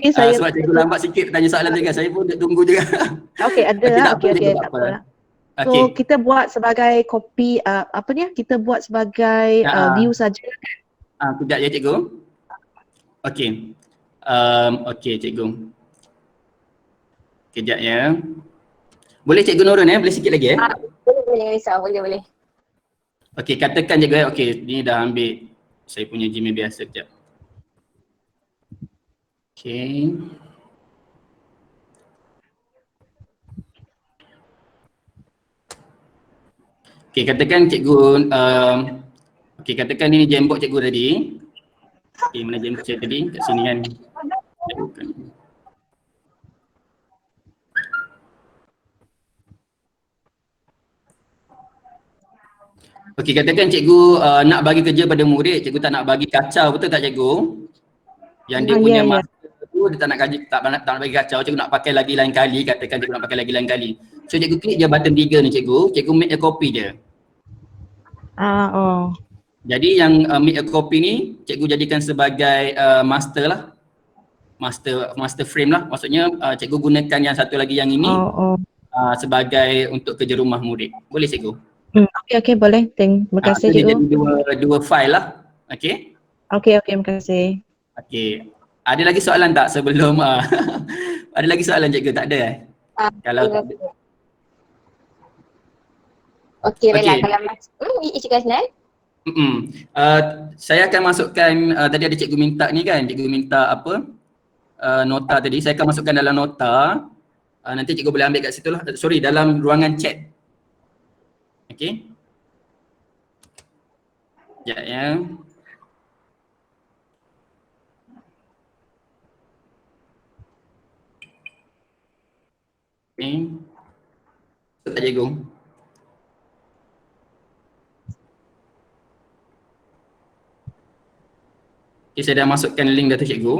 Speaker 2: Sebab cikgu lambat sikit tanya soalan juga, saya pun tunggu juga.
Speaker 6: Okey, ada lah. Okey, tak apa. So kita buat sebagai copy kita buat sebagai view saja.
Speaker 2: Kejap ya cikgu. Okey. Okey cikgu. Kejap ya. Boleh Cikgu Nurul boleh sikit lagi
Speaker 9: Boleh, risau, boleh.
Speaker 2: Okey, katakan cikgu okey, ni dah ambil saya punya Gmail biasa kejap. Okey. Okey, katakan cikgu okey, katakan ni Jamboard cikgu tadi. Okey, mana Jamboard saya tadi? Kat sini kan. Okey, katakan cikgu nak bagi kerja pada murid, cikgu tak nak bagi kacau, betul tak cikgu? Yang dia punya master tu dia tak nak bagi kacau, cikgu nak pakai lagi lain kali, katakan cikgu nak pakai lagi lain kali. So cikgu klik je button 3 ni cikgu make a copy je. Jadi yang make a copy ni cikgu jadikan sebagai master lah. Master frame lah, maksudnya cikgu gunakan yang satu lagi yang ini sebagai untuk kerja rumah murid. Boleh cikgu?
Speaker 6: Okey, boleh. Terima kasih cikgu.
Speaker 2: Jadi dua file lah. Okey?
Speaker 6: Okey, terima kasih.
Speaker 2: Okey. Ada lagi soalan tak sebelum ada lagi soalan cikgu? Tak ada Kalau tak ada.
Speaker 9: Okey, baiklah. Kalau Cikgu Hasnan?
Speaker 2: Saya akan masukkan tadi ada cikgu minta ni kan, cikgu minta apa? Nota tadi. Saya akan masukkan dalam nota. Nanti cikgu boleh ambil kat situ lah. Sorry, dalam ruangan chat. Okey. Sekejap ya. Okey. Tak cikgu. Okay, saya dah masukkan link dah tu cikgu.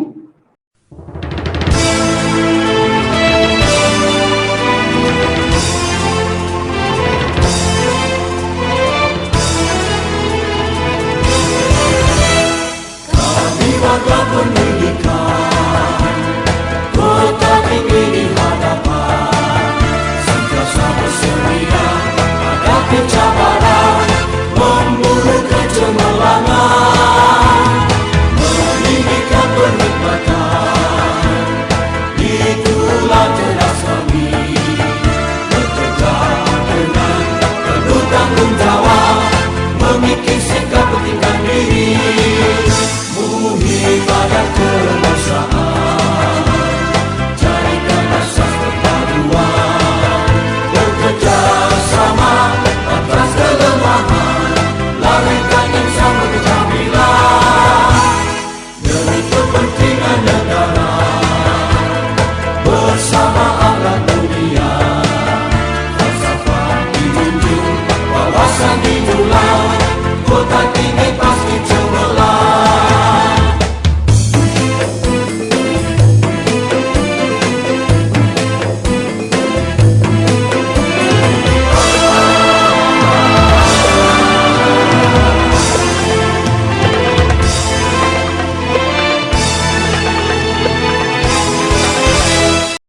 Speaker 13: Kami warga pendidikan, tetap tinggi di hadapan, sentiasa bersedia hadapi cabaran, memburu kecemerlangan, meninggikan pernikmatan. Itulah cerdas kami, bekerja dengan penuh tanggung jawab, memikir sikap pentingkan diri, muhibah dan